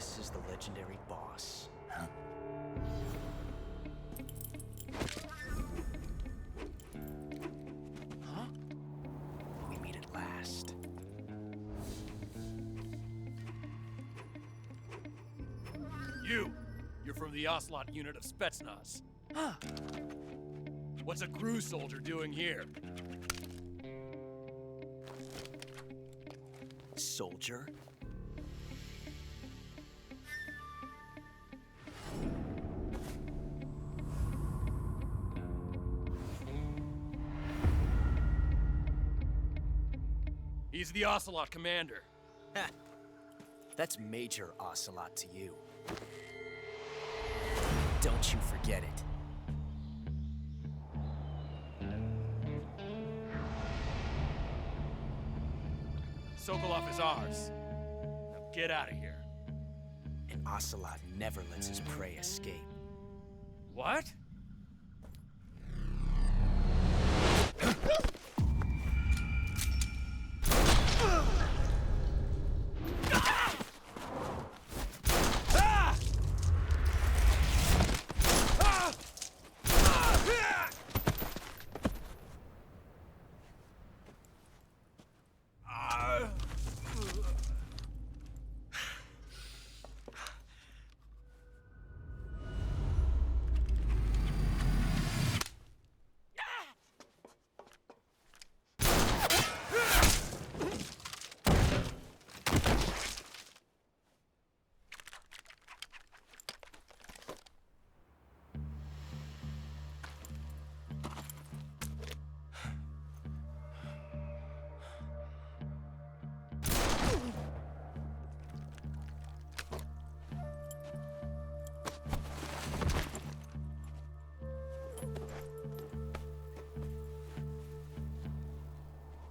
This is the legendary boss.
Huh?
Huh? We meet at last.
You're from the Ocelot unit of Spetsnaz.
Huh.
What's a crew soldier doing here?
Soldier?
He's the Ocelot commander.
Ha! That's Major Ocelot to you. Don't you forget it.
Sokolov is ours. Now get out of here.
And Ocelot never lets his prey escape.
What?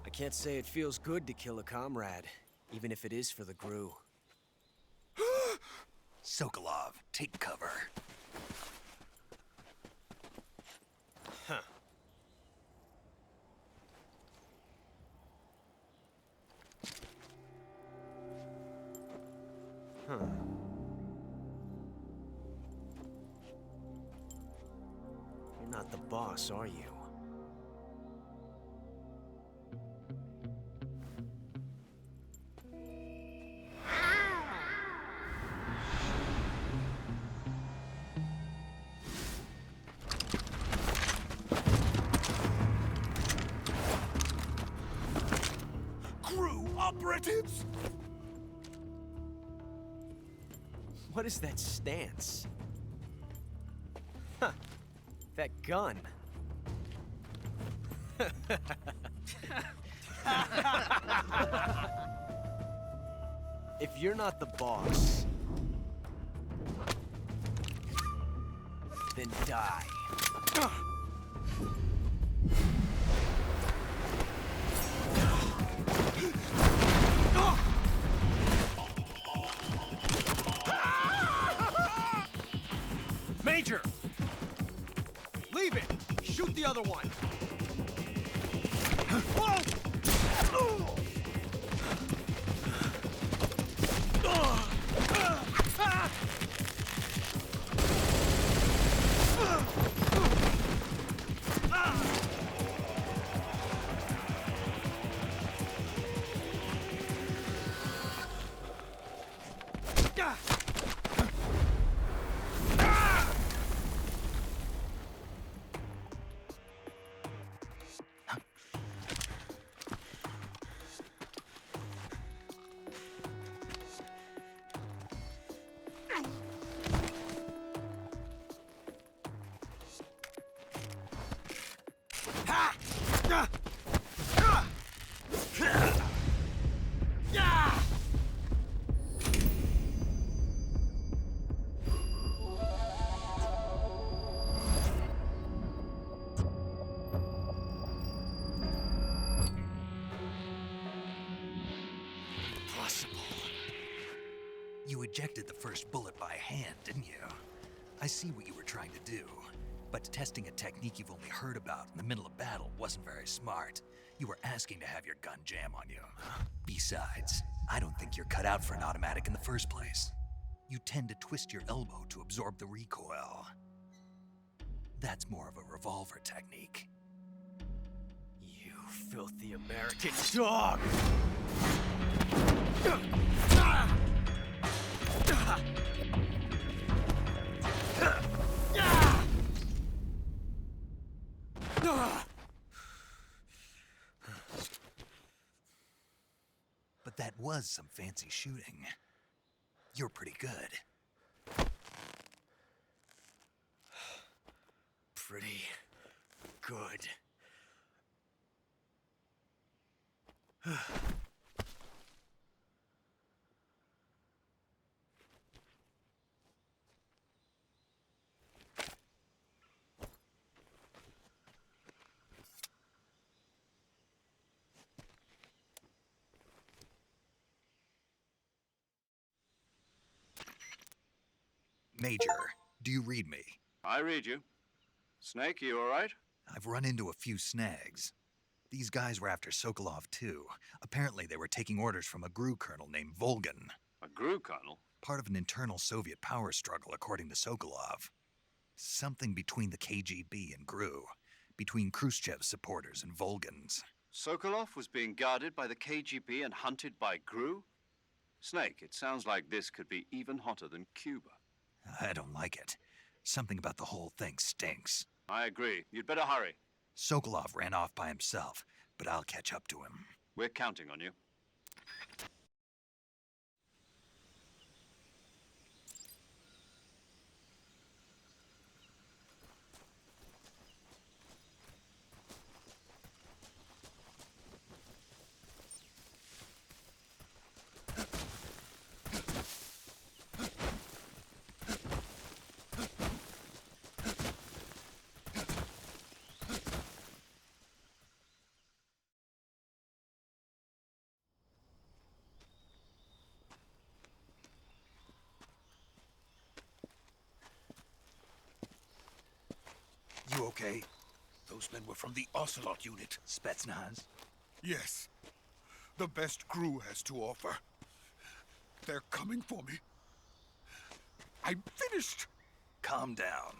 I can't say it feels good to kill a comrade, even if it is for the GRU.
Sokolov, take cover.
Huh. Huh. You're not the boss, are you?
GRU operatives!
What is that stance? Huh. That gun. If you're not the boss, then die.
Major! Leave it! Shoot the other one!
You ejected the first bullet by hand, didn't you? I see what you were trying to do. But testing a technique you've only heard about in the middle of battle wasn't very smart. You were asking to have your gun jam on you. Besides, I don't think you're cut out for an automatic in the first place. you tend to twist your elbow to absorb the recoil. That's more of a revolver technique.
You filthy American dog!
But that was some fancy shooting. You're pretty good.
Pretty good.
Major, do you read me?
I read you. Snake, you all right?
I've run into a few snags. These guys were after Sokolov too. Apparently they were taking orders from a GRU colonel named Volgan.
A GRU colonel?
Part of an internal Soviet power struggle, according to Sokolov. Something between the KGB and GRU. Between Khrushchev's supporters and Volgan's.
Sokolov was being guarded by the KGB and hunted by GRU? Snake, it sounds like this could be even hotter than Cuba.
I don't like it. Something about the whole thing stinks.
I agree. You'd better hurry.
Sokolov ran off by himself, but I'll catch up to him.
We're counting on you.
You okay?
Those men were from the Ocelot unit.
Spetsnaz?
Yes. The best GRU has to offer. They're coming for me. I'm finished.
Calm down.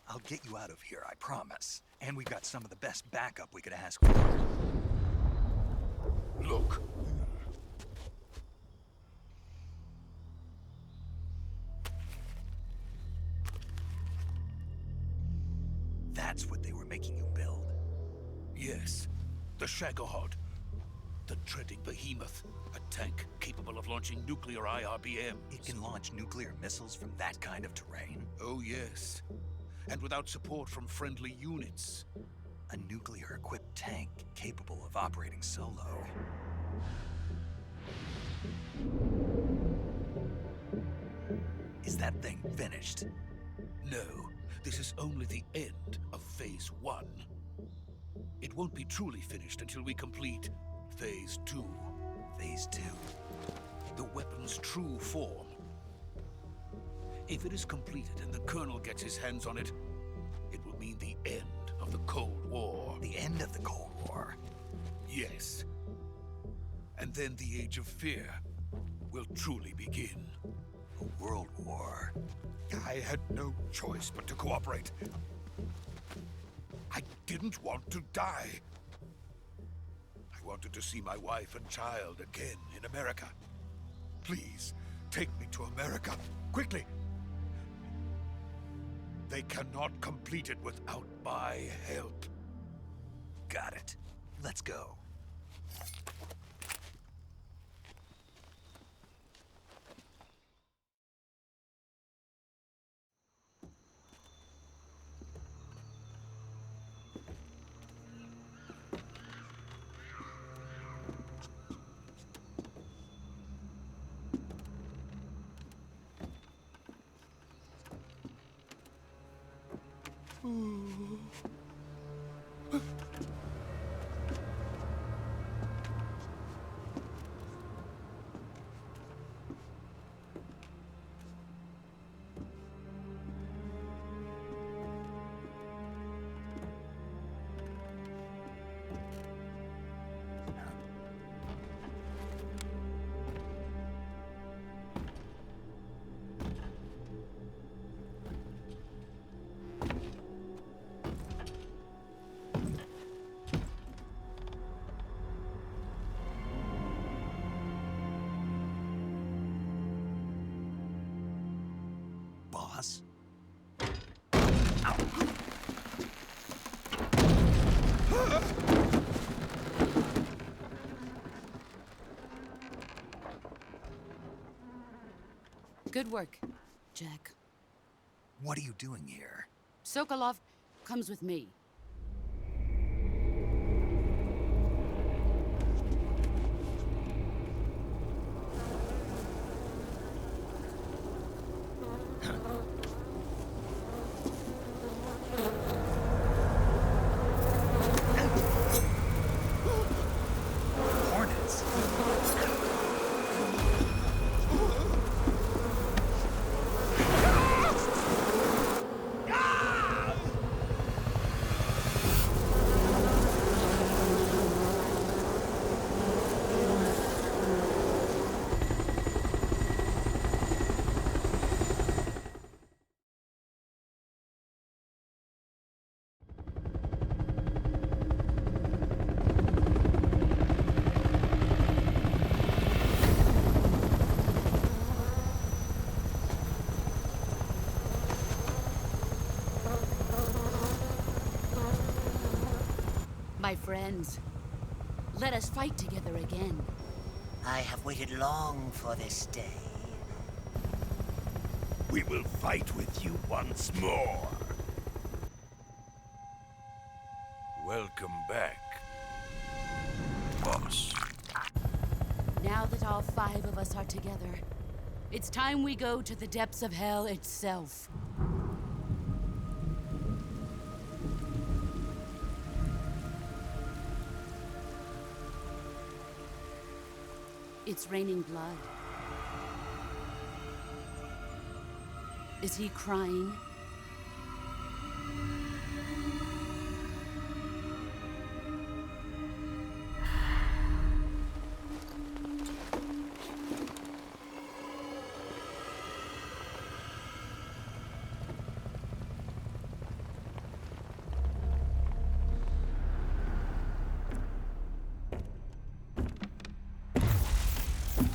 I'll get you out of here, I promise. And we've got some of the best backup we could ask for.
Look.
That's what they were making you build?
Yes. The Shagohod. The treading behemoth. A tank capable of launching nuclear IRBMs.
It can launch nuclear missiles from that kind of terrain?
Oh, yes. And without support from friendly units.
A nuclear-equipped tank capable of operating solo. Is that thing finished?
No. This is only the end of Phase 1. It won't be truly finished until we complete Phase 2.
Phase 2?
The weapon's true form. If it is completed and the Colonel gets his hands on it, it will mean the end of the Cold War.
The end of the Cold War?
Yes. And then the Age of Fear will truly begin.
A world war?
I had no choice but to cooperate. I didn't want to die. I wanted to see my wife and child again in America. Please, take me to America, quickly. They cannot complete it without my help.
Got it. Let's go. boss.
Good work, Jack.
What are you doing here?
Sokolov comes with me.
Hornets.
My friends, let us fight together again.
I have waited long for this day.
We will fight with you once more. Welcome back, boss.
Now that all 5 of us are together, it's time we go to the depths of hell itself. It's raining blood. Is he crying?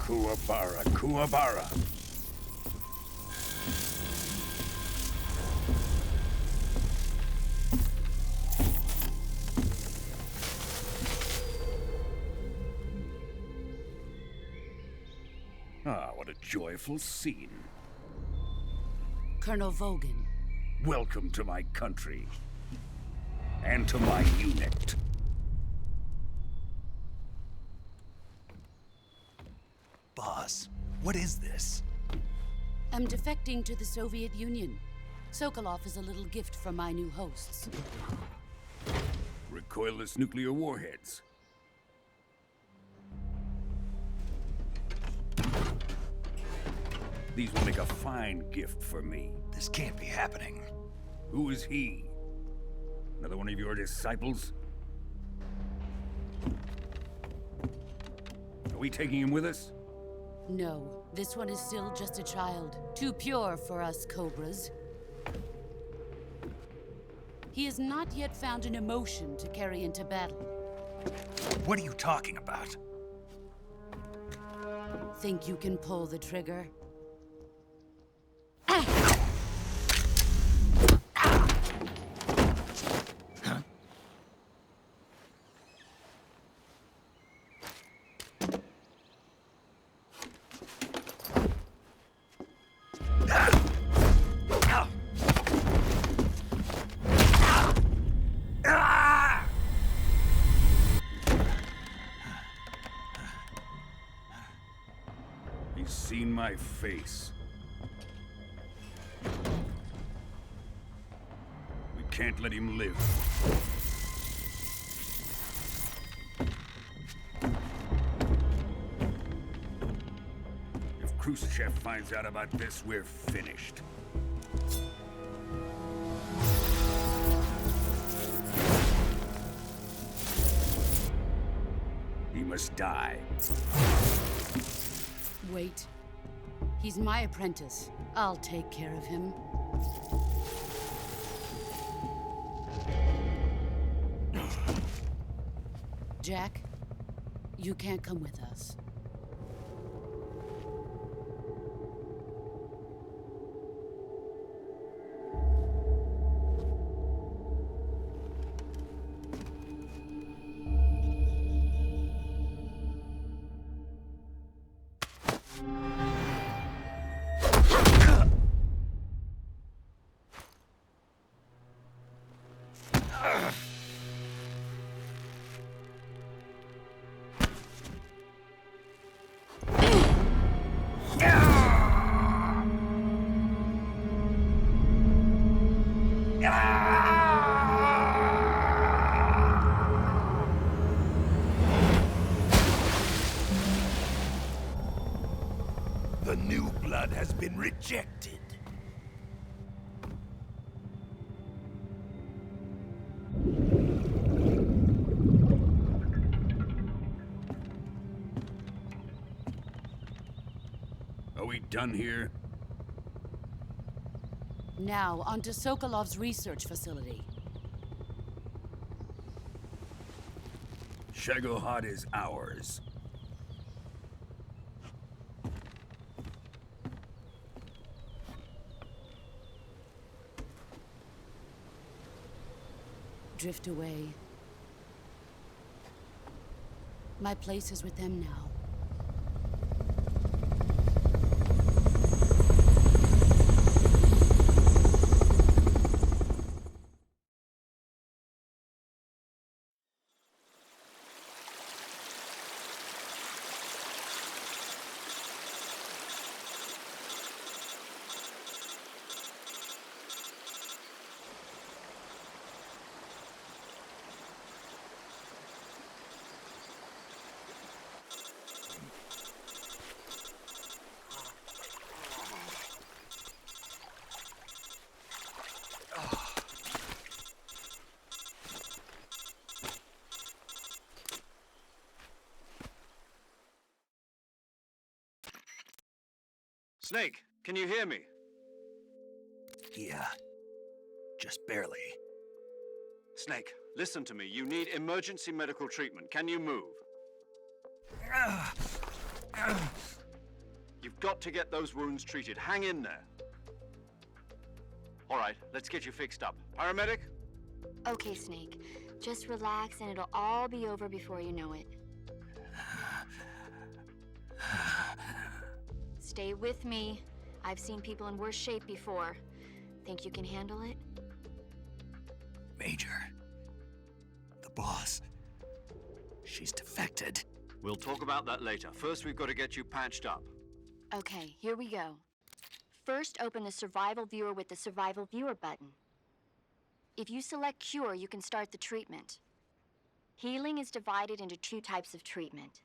Kuwabara, Kuwabara. Ah, what a joyful scene.
Colonel Vogan.
Welcome to my country. And to my unit.
Boss, what is this?
I'm defecting to the Soviet Union. Sokolov is a little gift from my new hosts.
Recoilless nuclear warheads. These will make a fine gift for me.
This can't be happening.
Who is he? Another one of your disciples? Are we taking him with us?
No, this one is still just a child. Too pure for us Cobras. He has not yet found an emotion to carry into battle.
What are you talking about?
Think you can pull the trigger?
He's seen my face. We can't let him live. If Khrushchev finds out about this, we're finished. He must die.
Wait. He's my apprentice. I'll take care of him. Jack, you can't come with us.
been rejected. Are we done here?
Now, on to Sokolov's research facility.
Shagohod is ours.
Drift away. My place is with them now.
Snake, can you hear me?
Yeah. Just barely.
Snake, listen to me. You need emergency medical treatment. Can you move? You've got to get those wounds treated. Hang in there. All right, let's get you fixed up. Paramedic?
Okay, Snake. Just relax and it'll all be over before you know it. Stay with me. I've seen people in worse shape before. Think you can handle it?
Major. The boss. She's defected.
We'll talk about that later. First, we've got to get you patched up.
Okay, here we go. First, open the Survival Viewer with the Survival Viewer button. If you select Cure, you can start the treatment. Healing is divided into two types of treatment: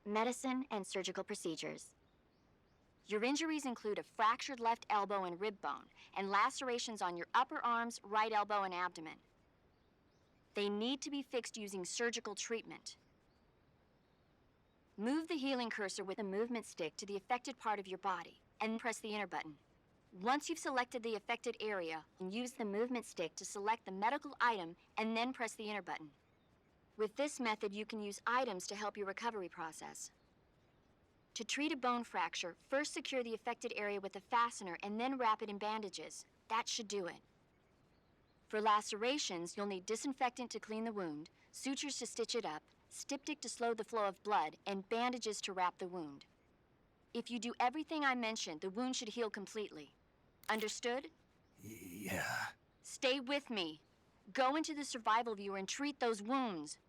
medicine and surgical procedures. Your injuries include a fractured left elbow and rib bone, and lacerations on your upper arms, right elbow, and abdomen. They need to be fixed using surgical treatment. Move the healing cursor with a movement stick to the affected part of your body, and press the enter button. Once you've selected the affected area, use the movement stick to select the medical item, and then press the enter button. With this method, you can use items to help your recovery process. To treat a bone fracture, first secure the affected area with a fastener and then wrap it in bandages. That should do it. For lacerations, you'll need disinfectant to clean the wound, sutures to stitch it up, styptic to slow the flow of blood, and bandages to wrap the wound. If you do everything I mentioned, the wound should heal completely. Understood?
Yeah.
Stay with me. Go into the Survival Viewer and treat those wounds.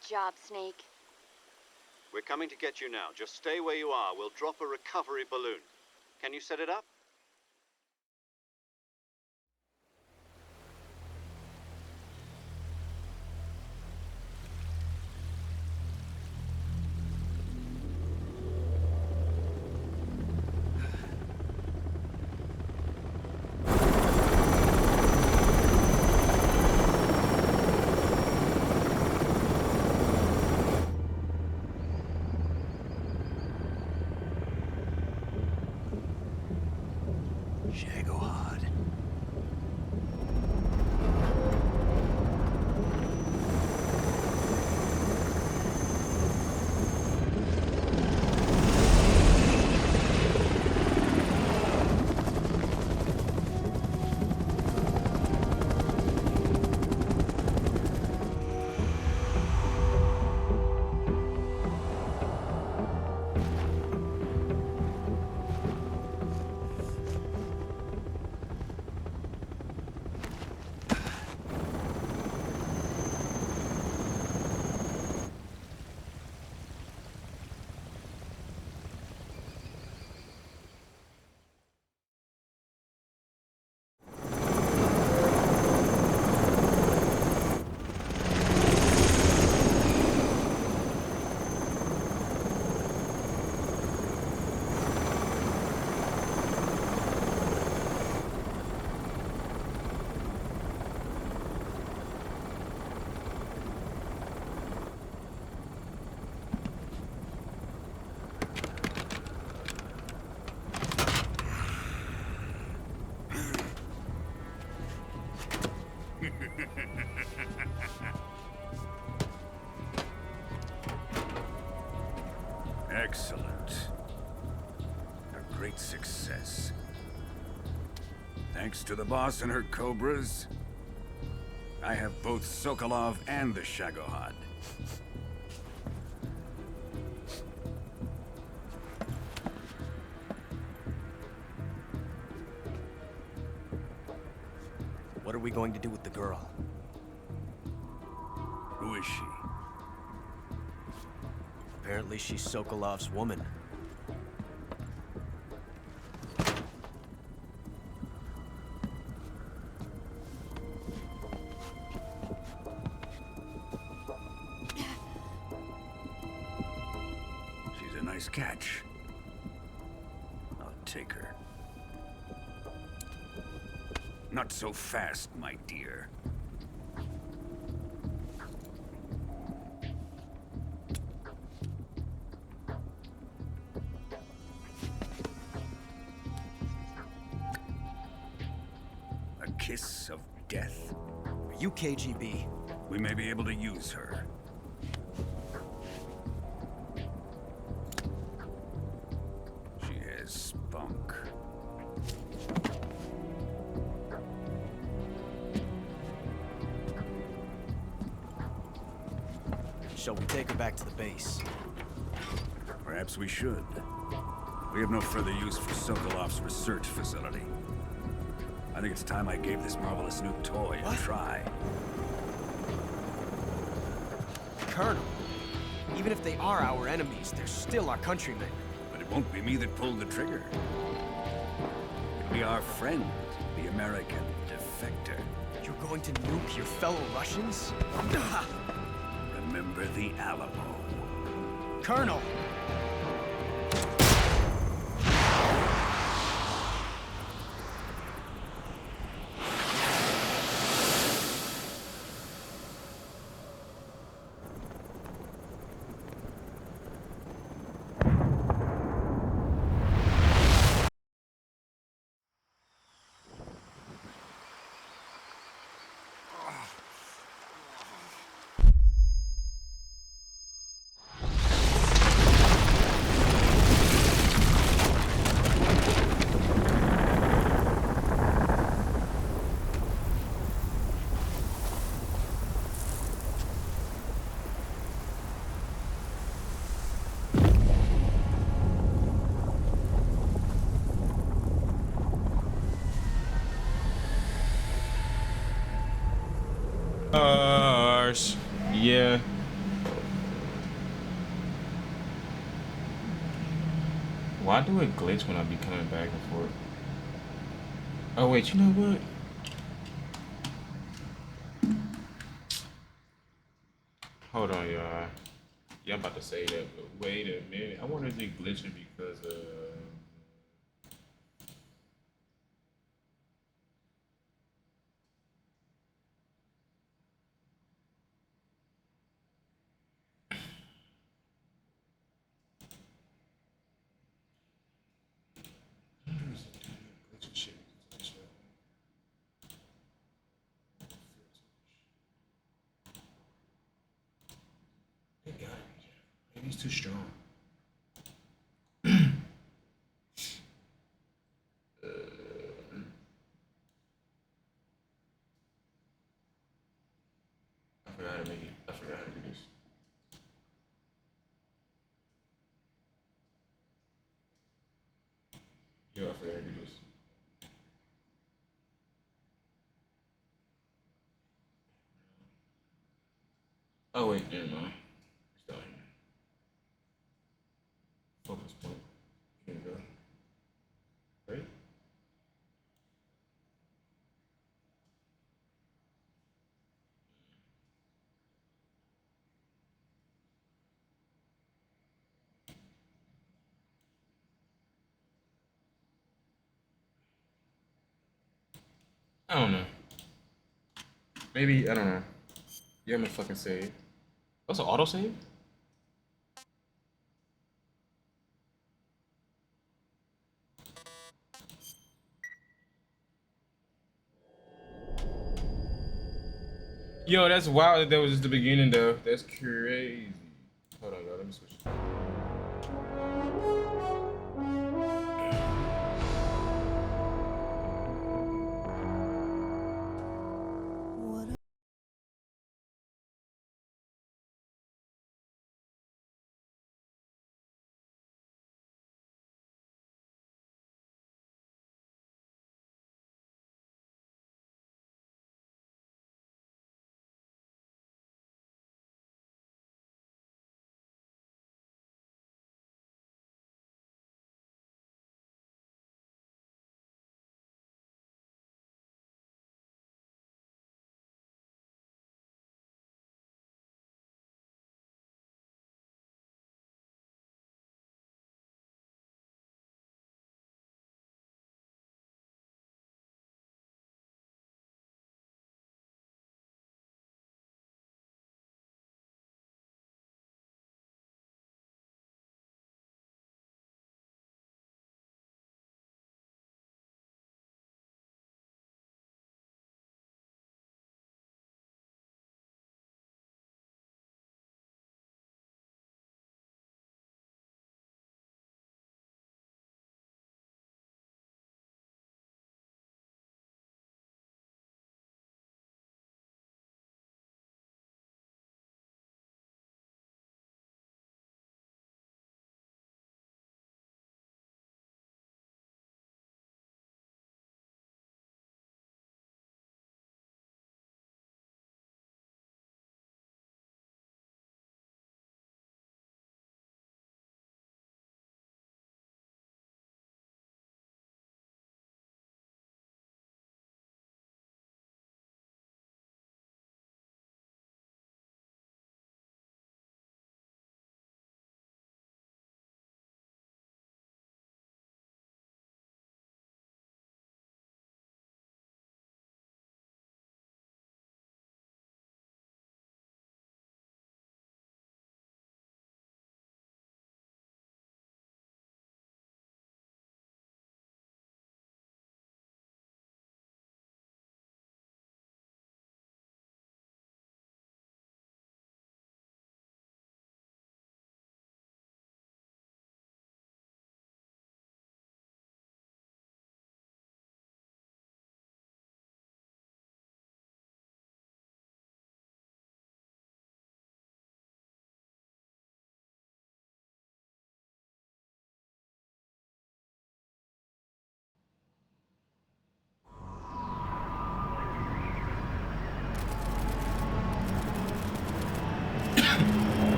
Good job, Snake.
We're coming to get you now. Just stay where you are. We'll drop a recovery balloon. Can you set it up?
Shagohod.
Excellent. A great success. Thanks to the boss and her cobras, I have both Sokolov and the Shagohod.
What are we going to do with the girl?
Who is she?
Apparently she's Sokolov's woman.
She's a nice catch. I'll take her. Not so fast, my dear. A kiss of death?
Are you KGB?
We may be able to use her. She has spunk.
Shall we take her back to the base?
Perhaps we should. We have no further use for Sokolov's research facility. I think it's time I gave this marvelous new toy a try.
Colonel, even if they are our enemies, they're still our countrymen.
But it won't be me that pulled the trigger. It'll be our friend, the American defector.
You're going to nuke your fellow Russians?
Remember the Alamo.
Colonel!
Yeah. Why do it glitch when I be coming back and forth? Oh wait, you know what? Hold on, y'all. Yeah, I'm about to say that, but wait a minute. I wonder if it glitching because glitching shit. It gotta be. Maybe he's too strong. I forgot how to make it. I forgot how to do this. Yo, I forgot how to do this. Oh wait, never mind. It's down here. Focus point. Here we go. Right? I don't know. Maybe I don't know. Yeah, I'm gonna fucking save. That's an auto save? Yo, that's wild that that was just the beginning though. That's crazy. Hold on, y'all. Let me switch.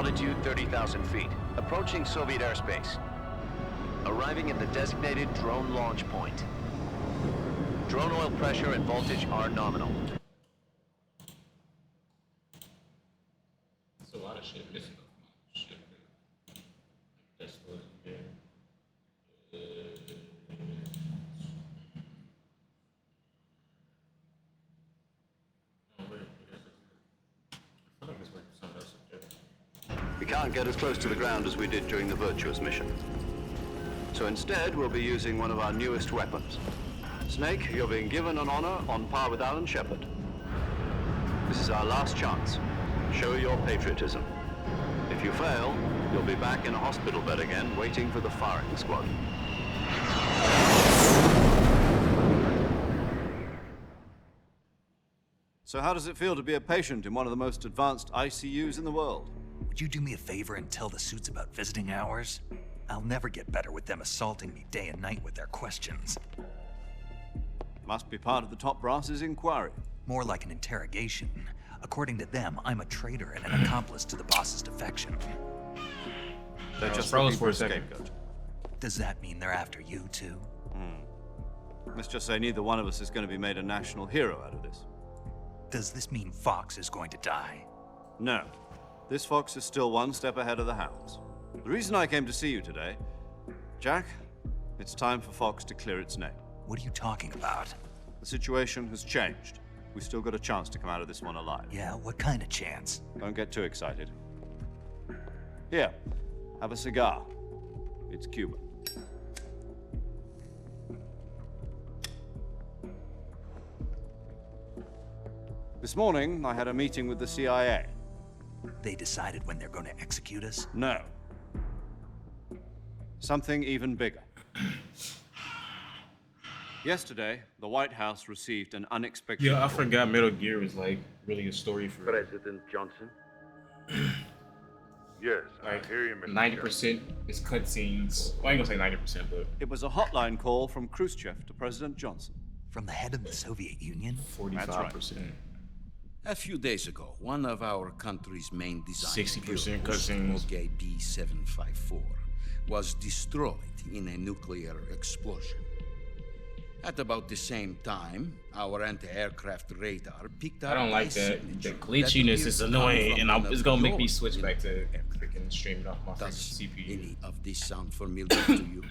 Altitude 30,000 feet. Approaching Soviet airspace. Arriving at the designated drone launch point. Drone oil pressure and voltage are nominal.
That's a lot of shit missing. Shit. That's what
We can't get as close to the ground as we did during the Virtuous mission. So instead, we'll be using one of our newest weapons. Snake, you're being given an honor on par with Alan Shepard. This is our last chance. Show your patriotism. If you fail, you'll be back in a hospital bed again, waiting for the firing squad. So how does it feel to be a patient in one of the most advanced ICUs in the world?
Would you do me a favor and tell the suits about visiting hours? I'll never get better with them assaulting me day and night with their questions.
Must be part of the top brass's inquiry.
More like an interrogation. According to them, I'm a traitor and an accomplice to the boss's defection.
They're just
froze
looking
for a
a
second.
scapegoat.
Does that mean they're after you too?
Let's just say neither one of us is going to be made a national hero out of this.
Does this mean Fox is going to die?
No. This fox is still one step ahead of the hounds. The reason I came to see you today, Jack, it's time for Fox to clear its name.
What are you talking about?
The situation has changed. We've still got a chance to come out of this one alive.
Yeah, what kind of chance?
Don't get too excited. Here, have a cigar. It's Cuban. This morning, I had a meeting with the CIA.
They decided when they're going to execute us?
No. Something even bigger. Yesterday, the White House received an unexpected...
Yeah, I forgot Metal Gear was like really a story for
President Johnson? Yes, I hear you, Mr.
90% is cutscenes. Well, I ain't gonna say 90%, but
It was a hotline call from Khrushchev to President Johnson.
From the head of the Soviet Union?
45%.
A few days ago, one of our country's main design
60% cutscenes.
B754 was destroyed in a nuclear explosion. At about the same time, our anti-aircraft radar picked up
I don't like
a
that. The
signature
glitchiness
appears
is
to come
annoying,
from
and
one
it's
of
gonna make
your
me switch back to
units.
freaking streaming off my freaking
Does
CPU.
any of this sound familiar to you?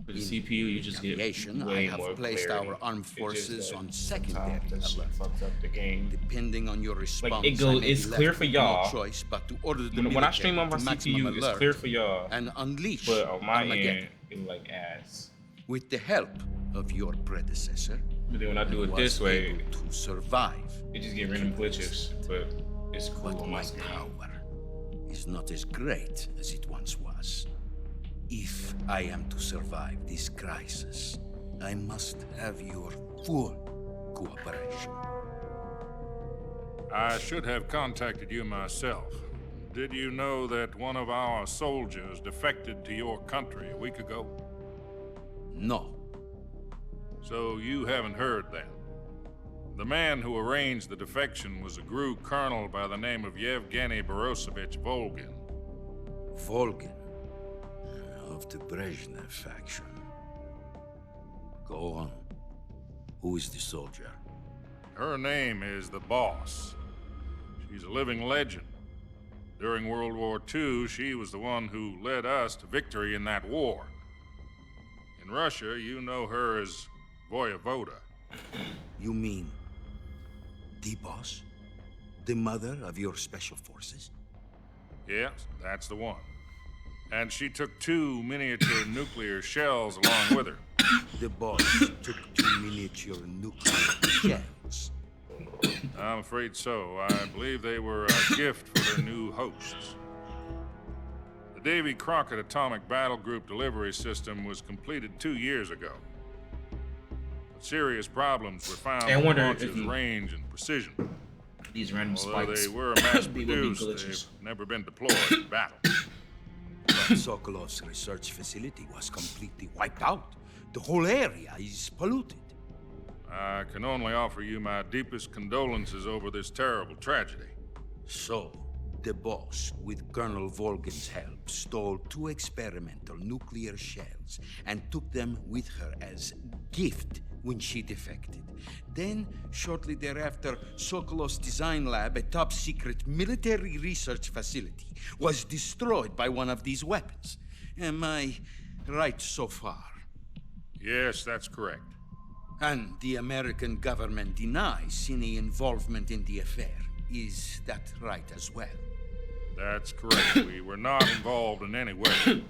With the CPU, you just get
Aviation,
way
I have
more
placed
clarity.
our armed
It's just
forces
that
on secondary
sometimes that shit
alert.
fucks up the game.
Depending on your response,
it goes-
I may
it's
be
clear
left
for
with
y'all.
no choice but to order the
When I
military
stream on my
to maximum
CPU, it's
alert
clear for y'all.
and unleash
But on my
Armageddon.
end, it's like ass.
With the help of your predecessor,
But then when I do it
was
this way,
able to survive.
it just get random glitches. But it's cool
But
on my
my
screen.
power is not as great as it once was. If I am to survive this crisis, I must have your full cooperation.
I should have contacted you myself. Did you know that one of our soldiers defected to your country a week ago?
No.
So you haven't heard then. The man who arranged the defection was a GRU colonel by the name of Yevgeny Borosovich Volgin.
Volgin, of the Brezhnev faction. Go on. Who is the soldier?
Her name is the Boss. She's a living legend. During World War II, she was the one who led us to victory in that war. In Russia, you know her as Voyevoda.
You mean the boss? The mother of your special forces?
Yes, that's the one. And she took 2 miniature nuclear shells along with her.
The boss took 2 miniature nuclear shells.
I'm afraid so. I believe they were a gift for their new hosts. The Davy Crockett Atomic Battle Group delivery system was completed 2 years ago. But serious problems were found
I
with
wonder
launch's
if
range and precision.
These random
Although
spikes
they were
would be
mass-produced,
glitches.
they've never been deployed in battle.
But Sokolov's research facility was completely wiped out. The whole area is polluted.
I can only offer you my deepest condolences over this terrible tragedy.
So, the boss, with Colonel Volgin's help, stole 2 experimental nuclear shells and took them with her as gift when she defected. Then, shortly thereafter, Sokolov's design lab, a top-secret military research facility, was destroyed by one of these weapons. Am I right so far?
Yes, that's correct.
And the American government denies any involvement in the affair. Is that right as well?
That's correct. We were not involved in any way.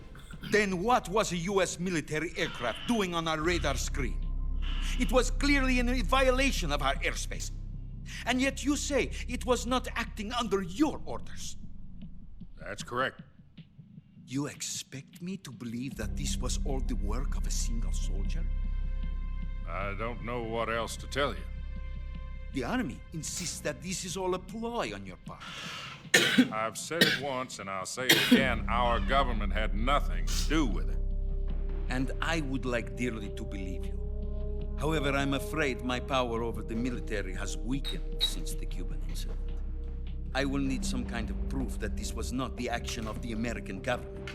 Then what was a U.S. military aircraft doing on our radar screen? It was clearly in violation of our airspace. And yet you say it was not acting under your orders.
That's correct.
You expect me to believe that this was all the work of a single soldier?
I don't know what else to tell you.
The Army insists that this is all a ploy on your part.
I've said it once, and I'll say it again. Our government had nothing to do with it.
And I would like dearly to believe you. However, I'm afraid my power over the military has weakened since the Cuban incident. I will need some kind of proof that this was not the action of the American government.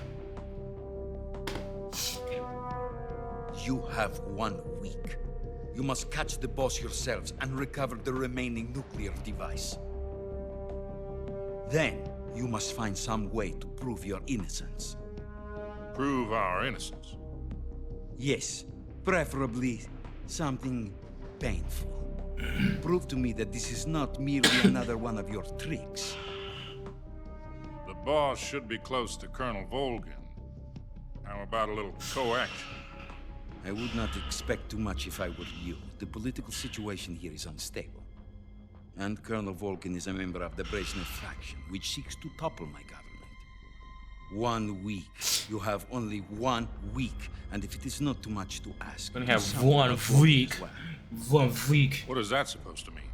You have 1 week. You must catch the boss yourselves and recover the remaining nuclear device. Then, you must find some way to prove your innocence.
Prove our innocence?
Yes, preferably something painful. Prove to me that this is not merely another one of your tricks.
The boss should be close to Colonel Volgin. How about a little co-action?
I would not expect too much if I were you. The political situation here is unstable. And Colonel Volgin is a member of the Brezhnev faction, which seeks to topple my government. 1 week. You have only 1 week. And if it is not too much to ask...
Gonna have 1 week. 1 week.
What is that supposed to mean?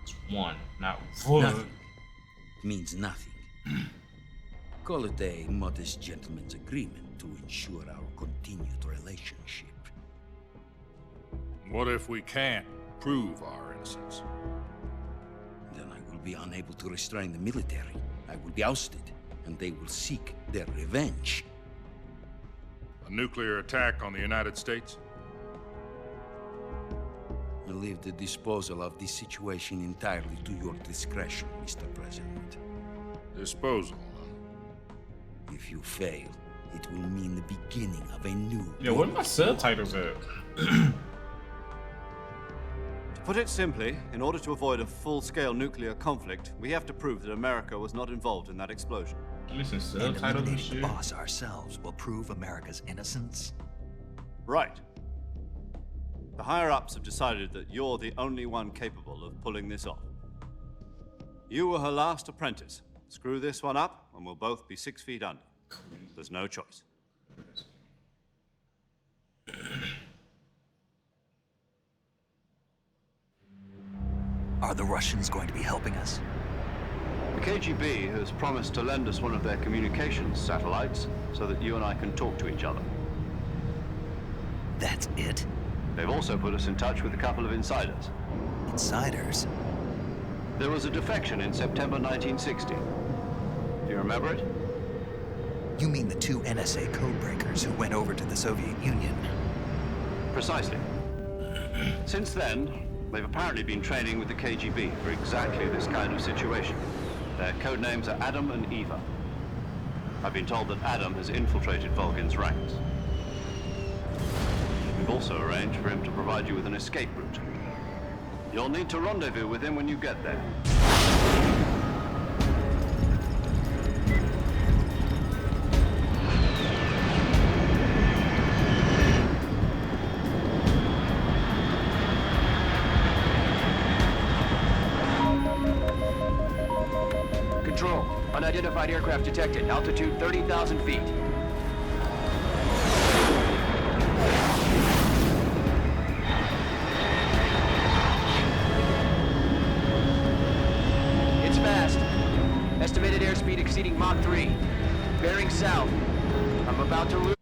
It's 1, not 1.
Nothing. It means nothing. Call it a modest gentleman's agreement to ensure our continued relationship.
What if we can't prove our innocence?
Then I will be unable to restrain the military. I will be ousted, and they will seek their revenge.
A nuclear attack on the United States?
I leave the disposal of this situation entirely to your discretion, Mr. President.
Disposal,
huh? If you fail, it will mean the beginning of a new...
Yeah, what are my subtitles at?
To put it simply, in order to avoid a full-scale nuclear conflict, we have to prove that America was not involved in that explosion.
Listen,
And eliminating the boss ourselves will prove America's innocence?
Right. The higher-ups have decided that you're the only one capable of pulling this off. You were her last apprentice. Screw this one up, and we'll both be 6 feet under. There's no choice.
Are the Russians going to be helping us?
The KGB has promised to lend us one of their communications satellites so that you and I can talk to each other.
That's it?
They've also put us in touch with a couple of insiders.
Insiders?
There was a defection in September 1960. Do you remember it?
You mean the 2 NSA codebreakers who went over to the Soviet Union?
Precisely. Since then, they've apparently been training with the KGB for exactly this kind of situation. Their code names are Adam and Eva. I've been told that Adam has infiltrated Volgin's ranks. We've also arranged for him to provide you with an escape route. You'll need to rendezvous with him when you get there.
Control. Unidentified aircraft detected. Altitude 30,000 feet. It's fast. Estimated airspeed exceeding Mach 3. Bearing south. I'm about to lose.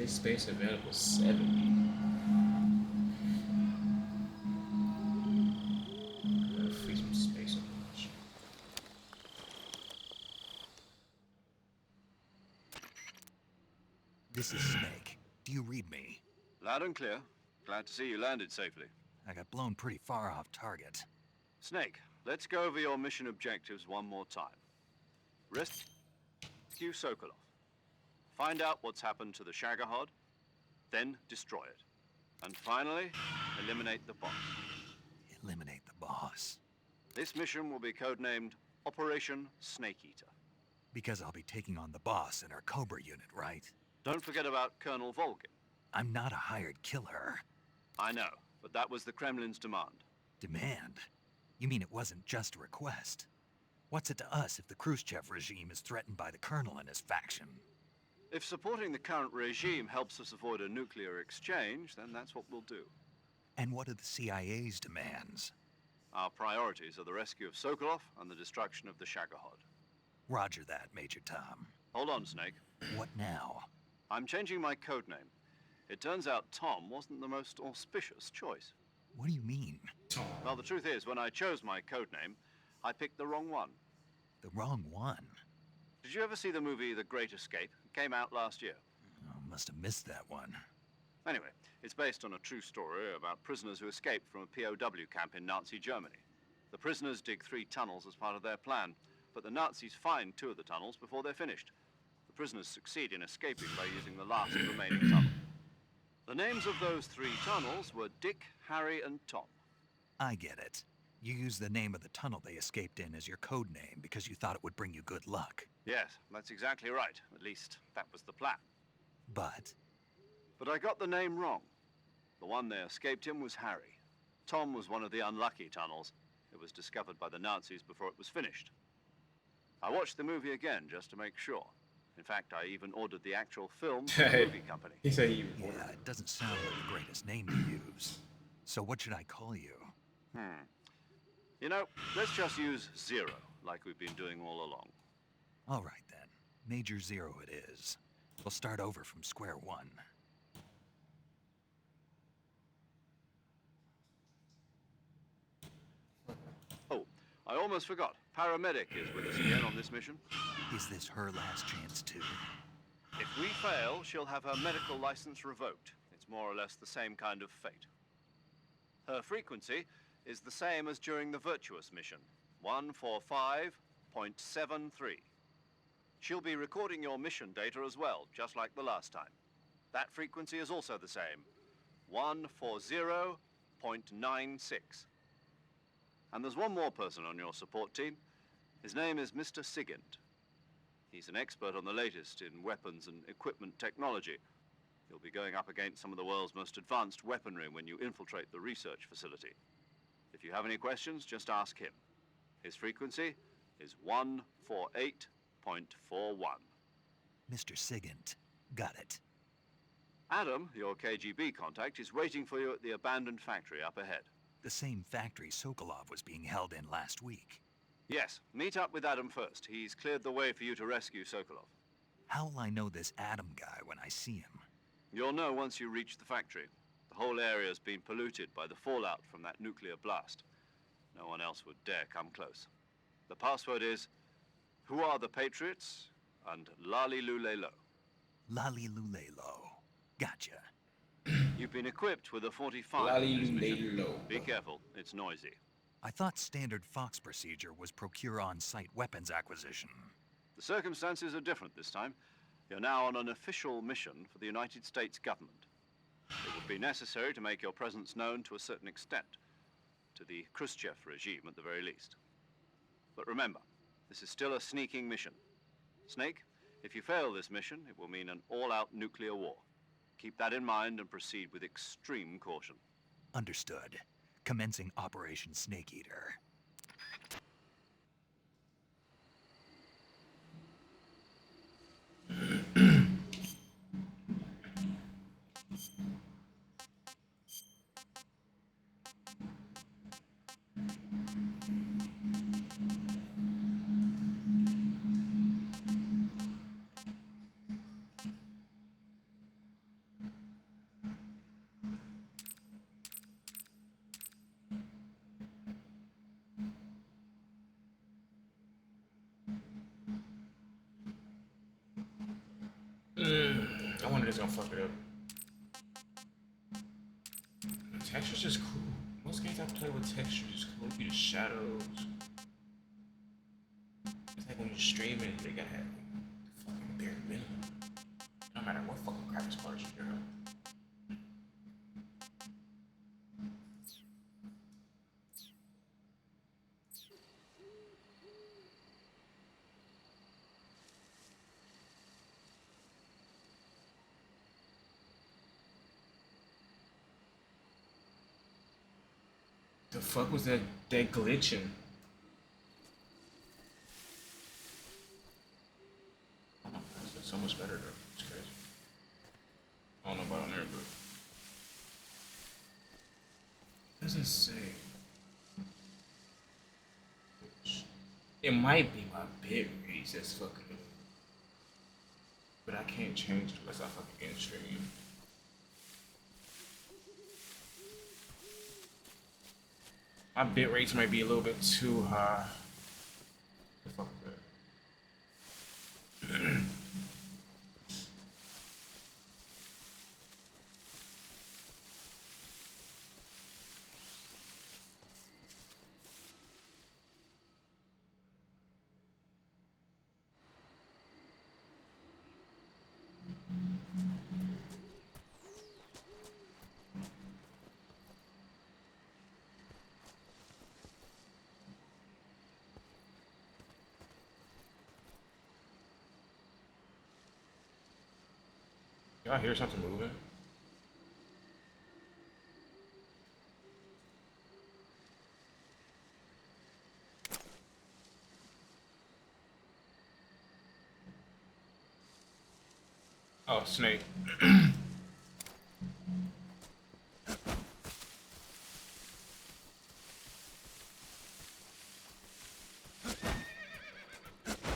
His space available 70. Free some space.
This is Snake. Do you read me?
Loud and clear. Glad to see you landed safely.
I got blown pretty far off target.
Snake, let's go over your mission objectives one more time. Rescue Sokolov. Find out what's happened to the Shagohod, then destroy it. And finally, eliminate the boss.
Eliminate the boss.
This mission will be codenamed Operation Snake Eater.
Because I'll be taking on the boss in our Cobra unit, right?
Don't forget about Colonel Volgin.
I'm not a hired killer.
I know, but that was the Kremlin's demand.
Demand? You mean it wasn't just a request? What's it to us if the Khrushchev regime is threatened by the Colonel and his faction?
If supporting the current regime helps us avoid a nuclear exchange, then that's what we'll do.
And what are the CIA's demands?
Our priorities are the rescue of Sokolov and the destruction of the Shagohod.
Roger that, Major Tom.
Hold on, Snake.
What now?
I'm changing my codename. It turns out Tom wasn't the most auspicious choice.
What do you mean?
Well, the truth is, when I chose my codename, I picked the wrong one.
The wrong one?
Did you ever see the movie The Great Escape? It came out last year.
Oh, must have missed that one.
Anyway, it's based on a true story about prisoners who escaped from a POW camp in Nazi Germany. The prisoners dig 3 tunnels as part of their plan, but the Nazis find 2 of the tunnels before they're finished. The prisoners succeed in escaping by using the last remaining tunnel. The names of those 3 tunnels were Dick, Harry, and Tom.
I get it. You used the name of the tunnel they escaped in as your code name because you thought it would bring you good luck.
Yes, that's exactly right. At least, that was the plan.
But
I got the name wrong. The one they escaped in was Harry. Tom was one of the unlucky tunnels. It was discovered by the Nazis before it was finished. I watched the movie again just to make sure. In fact, I even ordered the actual film from the movie company.
He said he
yeah, it doesn't sound like the greatest name to use. So what should I call you?
You know, let's just use Zero, like we've been doing all along.
All right, then. Major Zero it is. We'll start over from square one.
Oh, I almost forgot. Paramedic is with us again on this mission.
Is this her last chance, too?
If we fail, she'll have her medical license revoked. It's more or less the same kind of fate. Her frequency is the same as during the Virtuous mission, 145.73. She'll be recording your mission data as well, just like the last time. That frequency is also the same, 140.96. And there's one more person on your support team. His name is Mr. Sigint. He's an expert on the latest in weapons and equipment technology. You'll be going up against some of the world's most advanced weaponry when you infiltrate the research facility. If you have any questions, just ask him. His frequency is 148.41.
Mr. Sigint. Got it.
Adam, your KGB contact, is waiting for you at the abandoned factory up ahead.
The same factory Sokolov was being held in last week.
Yes, meet up with Adam first. He's cleared the way for you to rescue Sokolov.
How'll I know this Adam guy when I see him?
You'll know once you reach the factory. The whole area's been polluted by the fallout from that nuclear blast. No one else would dare come close. The password is, "Who are the Patriots?" and "Lali Lule Lo."
Lali Lule Lo. Gotcha.
You've been equipped with a 45.
Lali Lule Lo.
Be careful, it's noisy.
I thought standard Fox procedure was procure on-site weapons acquisition.
The circumstances are different this time. You're now on an official mission for the United States government. It would be necessary to make your presence known to a certain extent, to the Khrushchev regime at the very least. But remember, this is still a sneaking mission. Snake, if you fail this mission, it will mean an all-out nuclear war. Keep that in mind and proceed with extreme caution.
Understood. Commencing Operation Snake Eater.
it's gonna fuck it up. The texture's just cool. Most games I play with texture is cool. Be the shadows. It's like when you're streaming, they gotta have the fucking bare minimum. No matter what fucking graphics cards you have. The fuck was that glitching? That's so much better though. It's crazy. I don't know about on there, but it doesn't say. It might be my bit rates that's fucking up. But I can't change it unless I fucking end stream. My bit rates might be a little bit too high. The fuck is that? Y'all hear something moving? Oh, snake.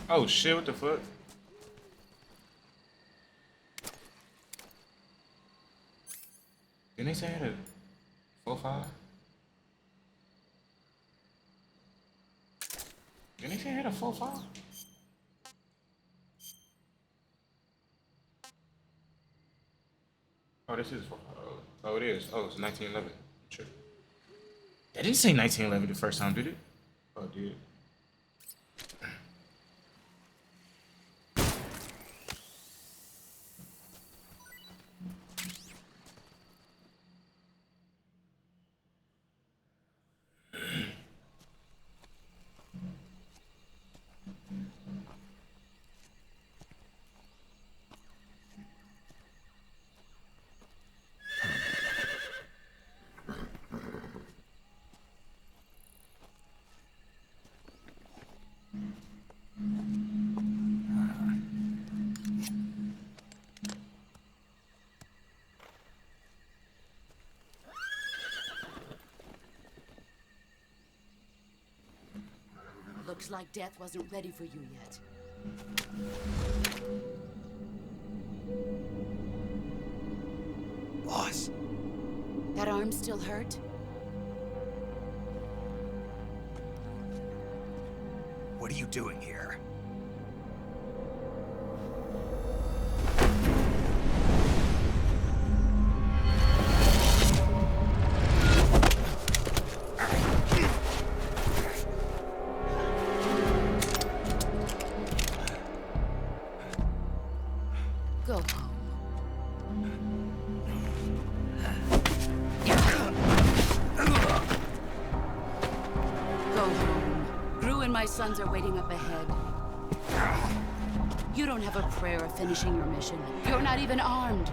Oh shit, what the fuck? Didn't they say I had a 4-5? Didn't they say I had a 4-5? Oh, this is 4-5. Oh, it is. Oh, it's 1911. Sure. They didn't say 1911 the first time, did it? Oh, it did.
Looks like death wasn't ready for you yet.
Boss.
That arm still hurt?
What are you doing here?
Go home. Go home. Gru and my sons are waiting up ahead. You don't have a prayer of finishing your mission. You're not even armed.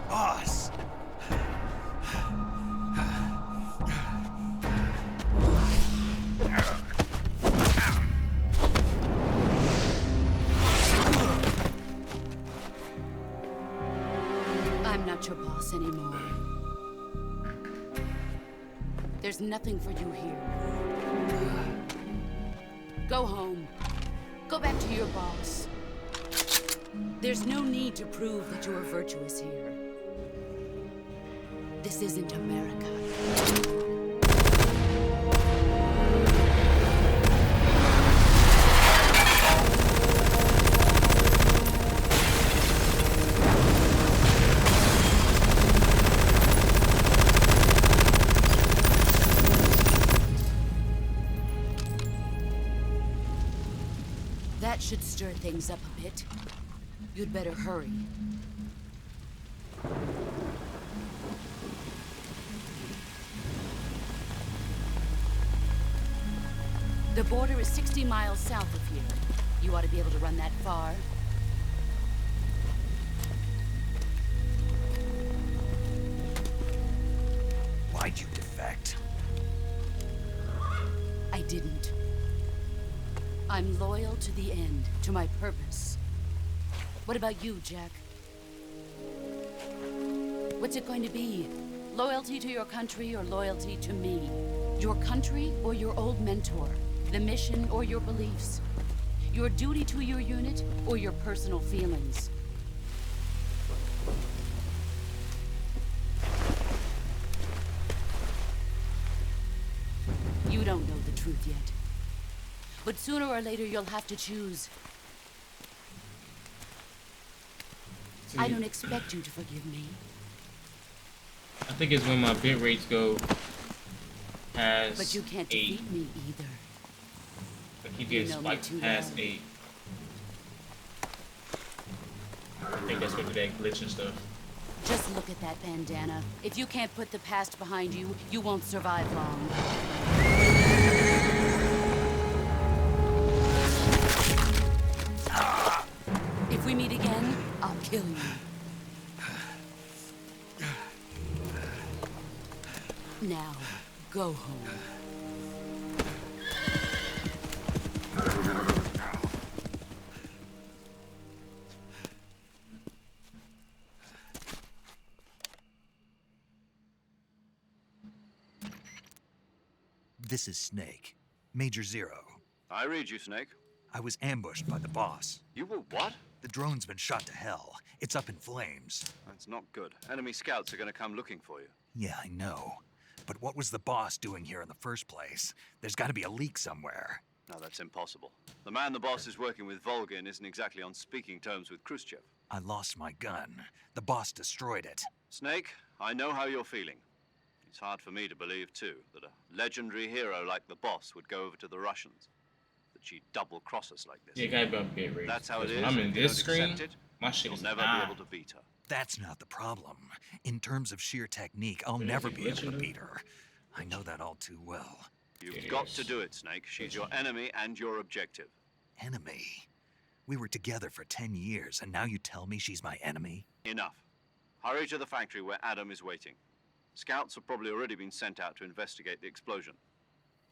Boss!
I'm not your boss anymore. There's nothing for you here. Go home. Go back to your boss. There's no need to prove that you are virtuous here. This isn't America. That should stir things up a bit. You'd better hurry. The border is 60 miles south of here. You ought to be able to run that far.
Why'd you defect?
I didn't. I'm loyal to the end, to my purpose. What about you, Jack? What's it going to be? Loyalty to your country or loyalty to me? Your country or your old mentor? The mission or your beliefs? Your duty to your unit or your personal feelings? You don't know the truth yet. But sooner or later you'll have to choose. I don't expect you to forgive me.
I think it's when my bit rates go past
But you can't
8.
defeat me either.
Like he gets
You know me
like
too
past
well.
8. I think that's what that glitch and stuff.
Just look at that bandana. If you can't put the past behind you, you won't survive long. If we meet again, I'll kill you. Now, go home.
This is Snake. Major Zero.
I read you, Snake.
I was ambushed by the boss.
You were what?
The drone's been shot to hell. It's up in flames.
That's not good. Enemy scouts are going to come looking for you.
Yeah, I know. But what was the boss doing here in the first place? There's got to be a leak somewhere.
No, that's impossible. The man the boss is working with, Volgin, isn't exactly on speaking terms with Khrushchev.
I lost my gun. The boss destroyed it.
Snake, I know how you're feeling. It's hard for me to believe, too, that a legendary hero like the boss would go over to the Russians. That she'd double-cross us like this.
Yeah, gotta be a bit rate.
That's how it is.
When I'm in
If you
this
don't
screen,
accept it,
my shit
you'll
is
never
high.
be able to beat her.
That's not the problem. In terms of sheer technique, I'll never be able to beat her. I know that all too well.
You've got to do it, Snake. She's your enemy and your objective.
Enemy? We were together for 10 years, and now you tell me she's my enemy?
Enough. Hurry to the factory where Adam is waiting. Scouts have probably already been sent out to investigate the explosion.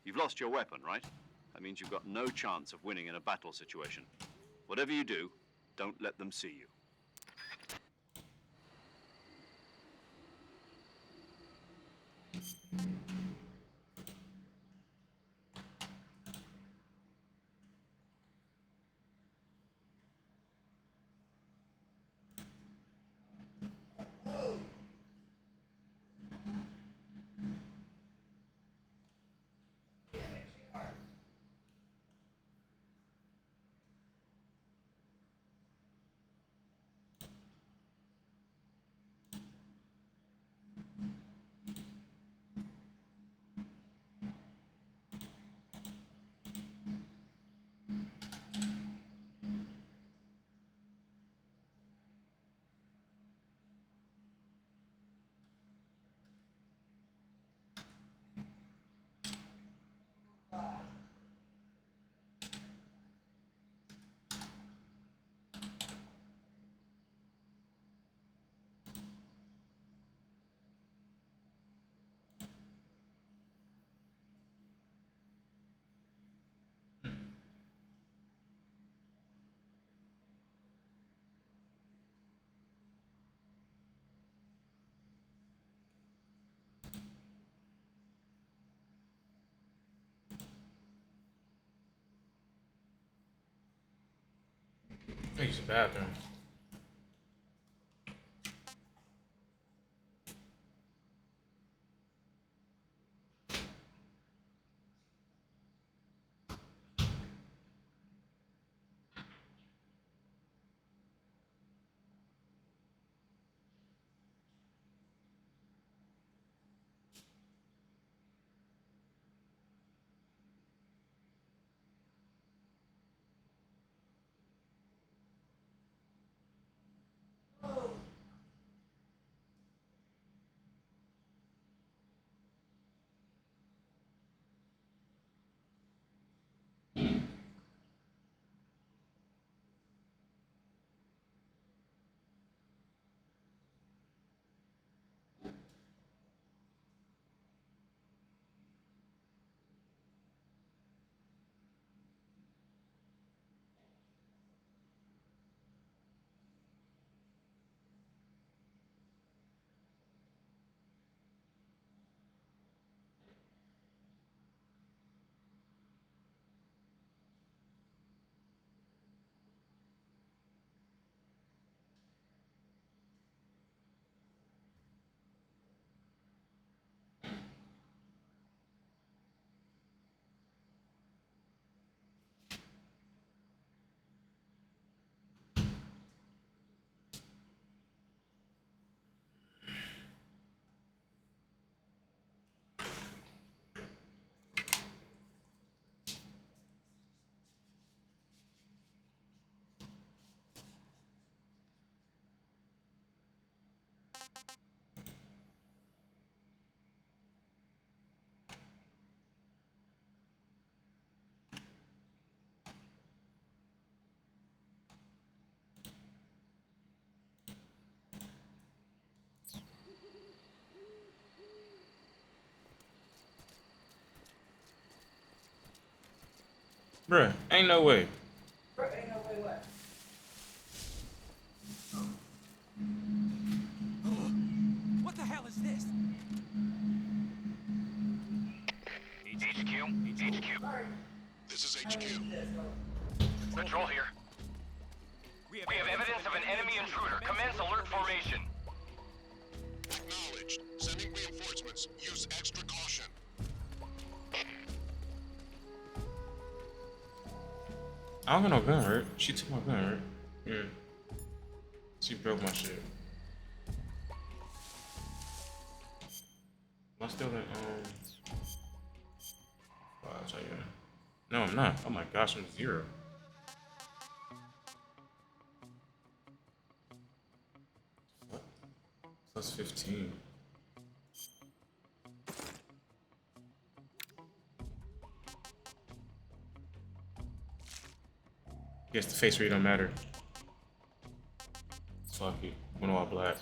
You've lost your weapon, right? That means you've got no chance of winning in a battle situation. Whatever you do, don't let them see you.
Use the bathroom. Bruh, ain't no way.
What the hell is this?
HQ. This is HQ.
Control here. We have evidence of an enemy intruder. Commence alert formation.
Acknowledged. Sending reinforcements. Use extra caution.
I don't got no gun, right? She took my gun, right? Yeah. She broke my shit. Am I still in, oh, I'll tell you. No, I'm not. Oh my gosh, I'm 0. What? Plus 15. Guess the face read don't matter. Fuck it. Went all black.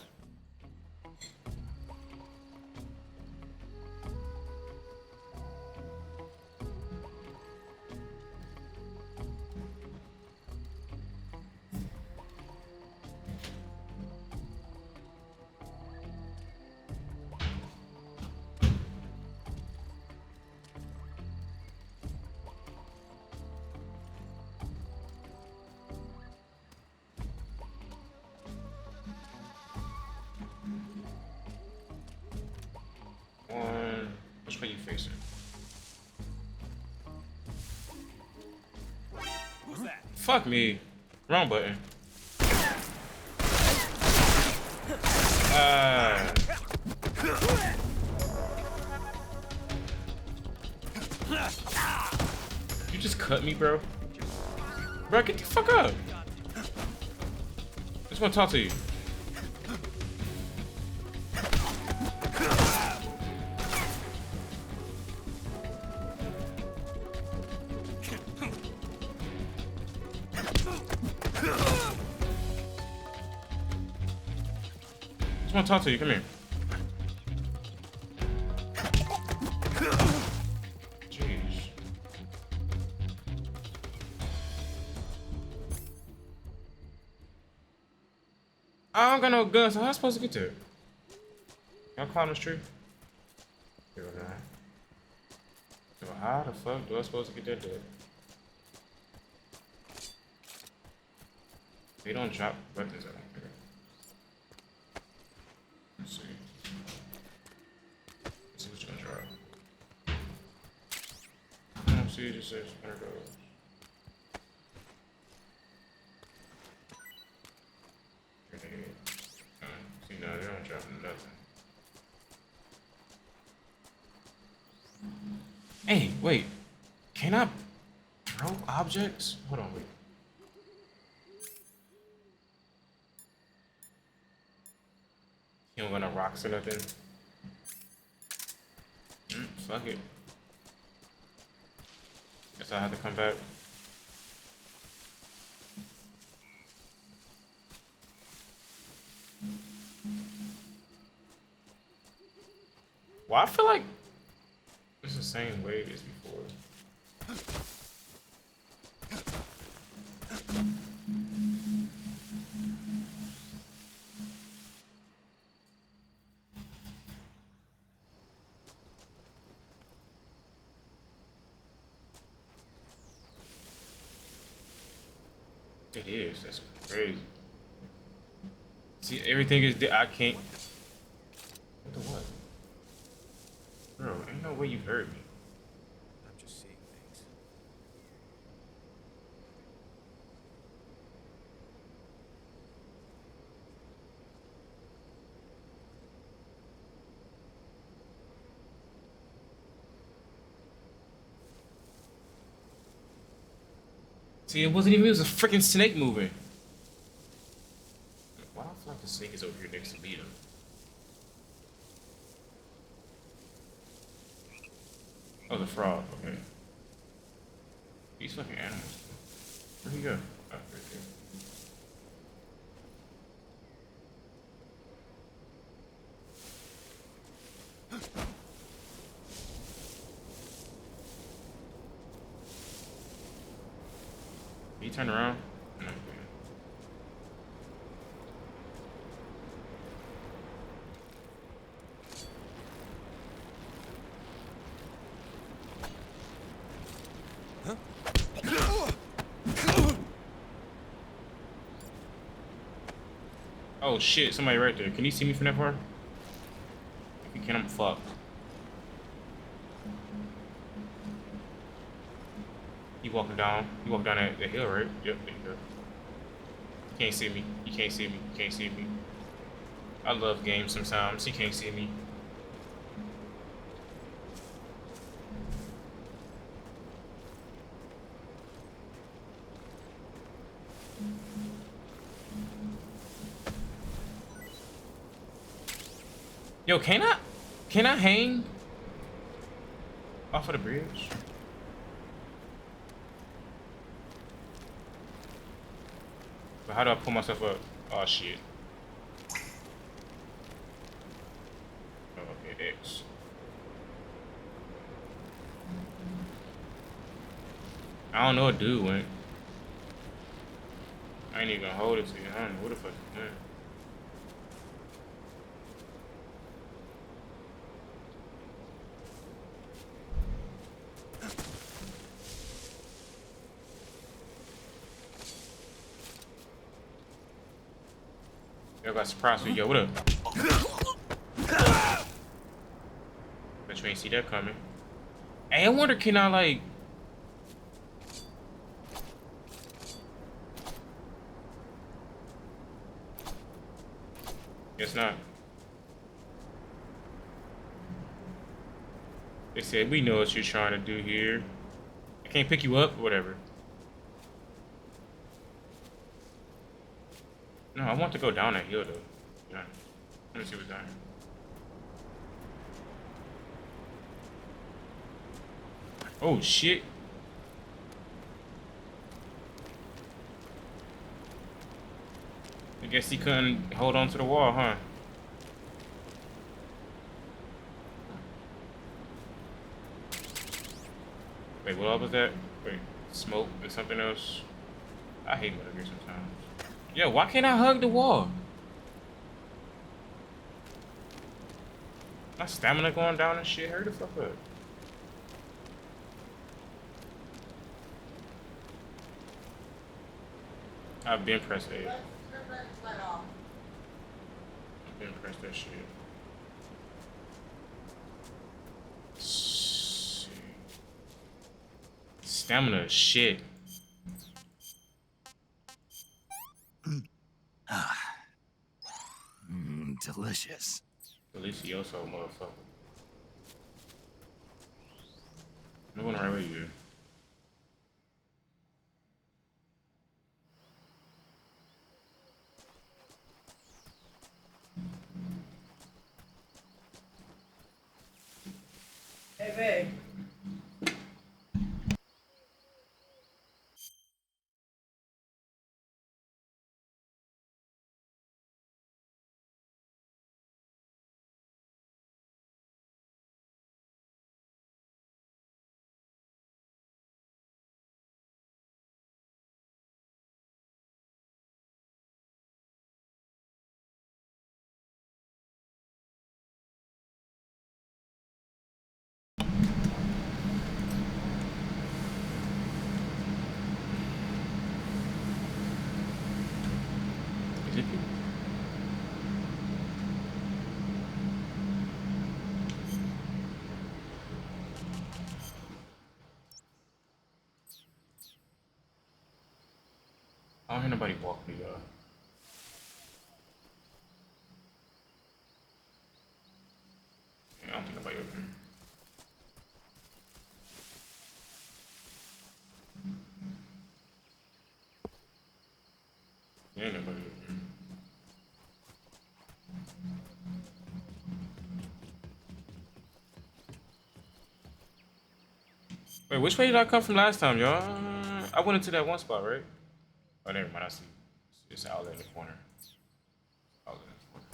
Which way you facing?
Who's that?
Fuck me. Wrong button. You just cut me, bro. Bro, get the fuck up. I just want to talk to you. I just want to talk to you. Come here. Jeez. I don't got no gun, so how am I supposed to get to it? Can I climb this tree? Here we go. So how the fuck do I supposed to get that dead? They don't drop weapons, I don't think. Let's see. Let's see what's gonna drop. I don't see, it just says there goes. Grenade. See, no, they don't drop nothing. Hey, wait. Can I throw objects? Hold on, wait. You don't got no rocks or nothing? Fuck it. Guess I have to come back. Well, I feel like it's the same way it is before. It is. That's crazy. See, everything is. I can't. What the what? Bro, ain't no way you heard me.
I'm just seeing things.
See, it wasn't even. It was a freaking snake moving. Why do I feel like the snake is over here next to me though? Oh, the frog. Okay. These fucking animals. Where'd he go? Oh, right there. He turned around. No, he didn't. Oh shit, somebody right there. Can you see me from that far? If you can, I'm fucked. You walking down that hill, right? Yep, there you go. You can't see me. You can't see me. You can't see me. I love games sometimes. He can't see me. Yo, can I hang off of the bridge? But how do I pull myself up? Oh shit. Oh, okay, X. I don't know what dude went. I ain't even gonna hold it to you. I don't know what the fuck he went. Yo, got surprised me. Yo, what up? Bet you ain't see that coming. Hey, I wonder, can I like... Guess not. They said, we know what you're trying to do here. I can't pick you up or whatever. No, I want to go down that hill though. Yeah. Let me see what's down here. Oh shit. I guess he couldn't hold on to the wall, huh? Wait, what was that? Wait, smoke or something else? I hate Metal Gear sometimes. Yeah, why can't I hug the wall? My stamina going down and shit. Hurry the fuck up. I've been pressed A. I've been pressed that shit. Stamina is shit.
Delicious.
Delicioso, motherfucker. I'm going right with you.
Hey, babe.
Is it you? I don't hear nobody walk me, y'all. Yeah, I don't think nobody over here. There ain't nobody over here. Wait, which way did I come from last time, y'all? I went into that one spot, right? Oh, never mind. I see. It's out in the corner. Out in the corner.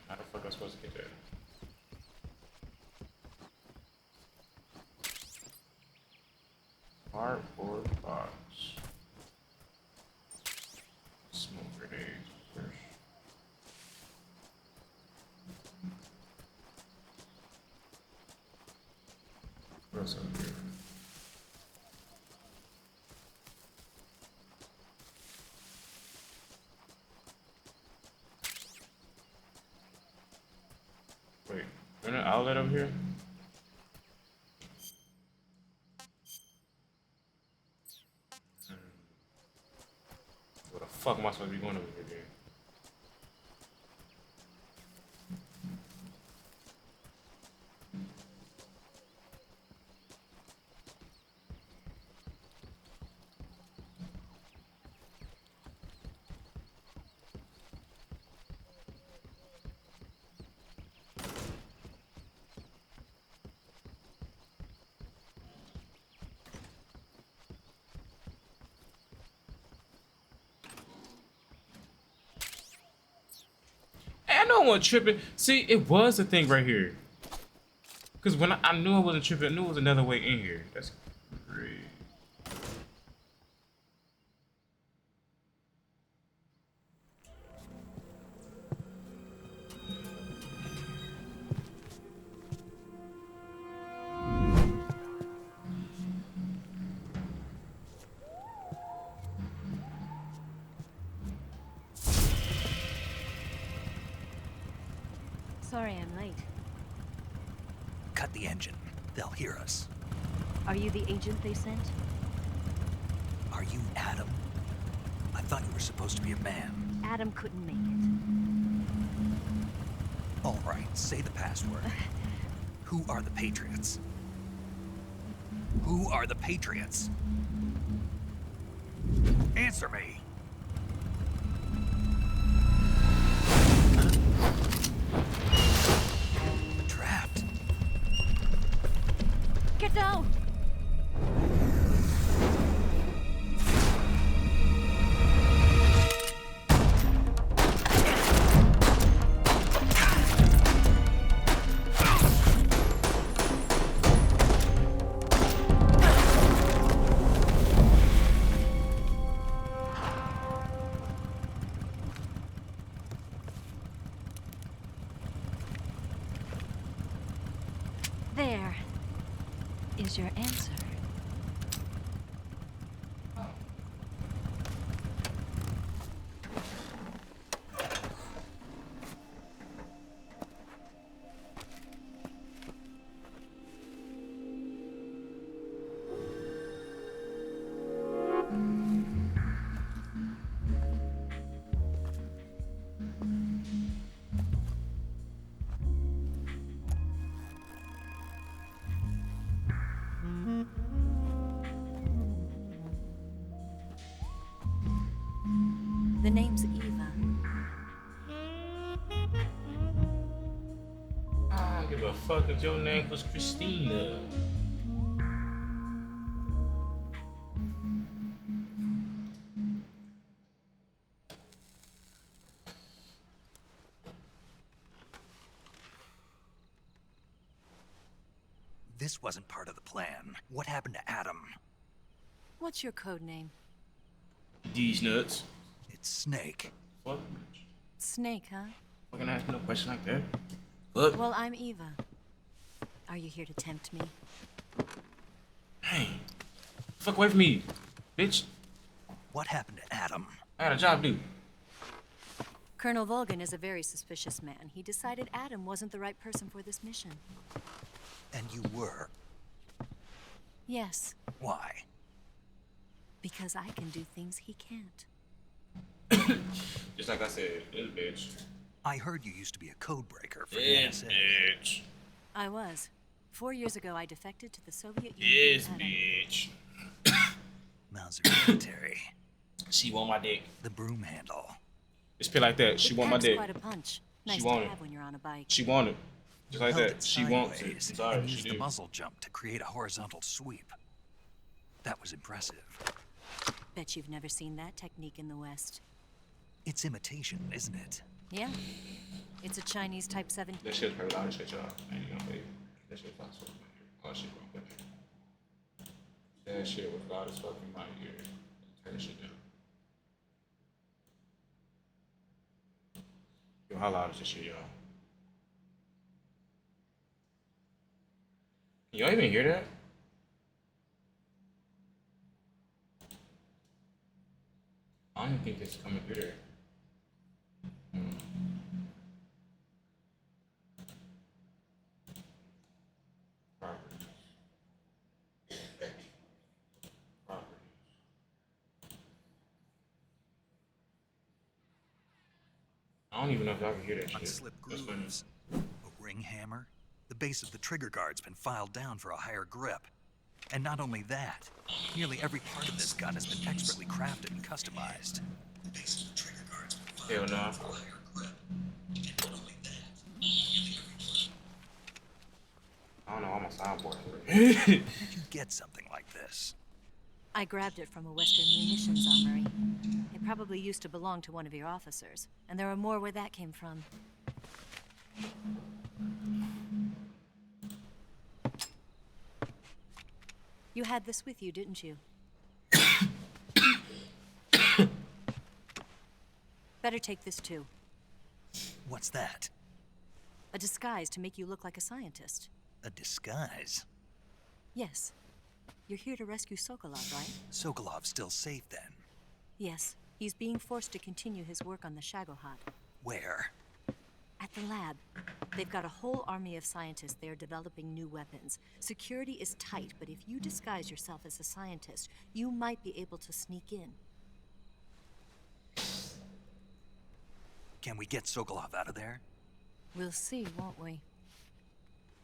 How the fuck am I supposed to get there? Cardboard box. Smoke grenades first. What else up here? Wait, is there an outlet up here? Where the fuck am I supposed to be going over here, dude? I know I wasn't tripping. See, it was a thing right here. Cause when I knew I wasn't tripping, I knew it was another way in here. That's great.
Sorry I'm late.
Cut the engine. They'll hear us.
Are you the agent they sent?
Are you Adam? I thought you were supposed to be a man.
Adam couldn't make it.
All right, say the password. Who are the Patriots? Who are the Patriots? Answer me. Trapped.
Get down! There is your answer. The name's Eva.
I don't give a fuck if your name was Christina.
This wasn't part of the plan. What happened to Adam?
What's your code name?
These nuts.
It's Snake.
What?
Snake, huh?
Fucking ask no question like that. Look.
Well, I'm Eva. Are you here to tempt me?
Hey. Fuck away from me, bitch.
What happened to Adam?
I got a job to do.
Colonel Volgan is a very suspicious man. He decided Adam wasn't the right person for this mission.
And you were?
Yes.
Why?
Because I can do things he can't.
Just like I said, this bitch.
I heard you used to be a code breaker for the
This
NSA.
bitch.
I was. 4 years ago, I defected to the Soviet
This
Union.
bitch.
Mauser military.
She want my dick.
The broom handle.
It's pit like that. She
It
want my
packs
dick.
quite a punch.
She
Nice
want
to
it.
have when you're on a bike.
She want it. Just like
Held
that.
it
She wants it.
sideways
I'm sorry,
and
she
used the
do.
muzzle jump to create a horizontal sweep. That was impressive.
Bet you've never seen that technique in the West.
It's imitation, isn't it?
Yeah. It's a Chinese Type 7.
That shit's probably loud as shit, y'all. I ain't gonna fake. That shit's possible. Oh, shit, bro. That shit was loud as fuck in my ear. Turn this shit down. Yo, how loud is this shit, y'all? Can y'all even hear that? I don't even think it's coming through there. Properties. Properties. I don't even know if y'all can hear that shit.
Unslip grooves. A ring hammer? The base of the trigger guard's been filed down for a higher grip. And not only that, nearly every part of this gun has been expertly crafted and customized. The base of the trigger guard's been filed down for a higher grip. And not only that,
I don't know, I'm a soundboard.
How did you get something like this?
I grabbed it from a Western munitions armory. It probably used to belong to one of your officers, and there are more where that came from. You had this with you, didn't you? Better take this too.
What's that?
A disguise to make you look like a scientist.
A disguise?
Yes. You're here to rescue Sokolov, right?
Sokolov's still safe then?
Yes. He's being forced to continue his work on the Shagohod.
Where?
At the lab. They've got a whole army of scientists there developing new weapons. Security is tight, but if you disguise yourself as a scientist, you might be able to sneak in.
Can we get Sokolov out of there?
We'll see, won't we?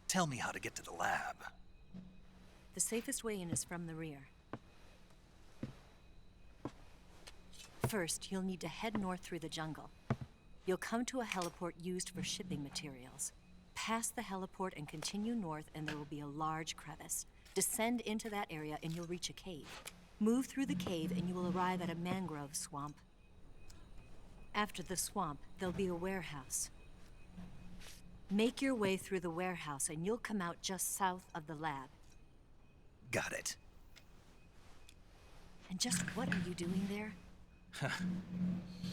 Tell me how to get to the lab.
The safest way in is from the rear. First, you'll need to head north through the jungle. You'll come to a heliport used for shipping materials. Pass the heliport and continue north, and there will be a large crevice. Descend into that area and you'll reach a cave. Move through the cave and you will arrive at a mangrove swamp. After the swamp, there'll be a warehouse. Make your way through the warehouse and you'll come out just south of the lab.
Got it.
And just what are you doing there?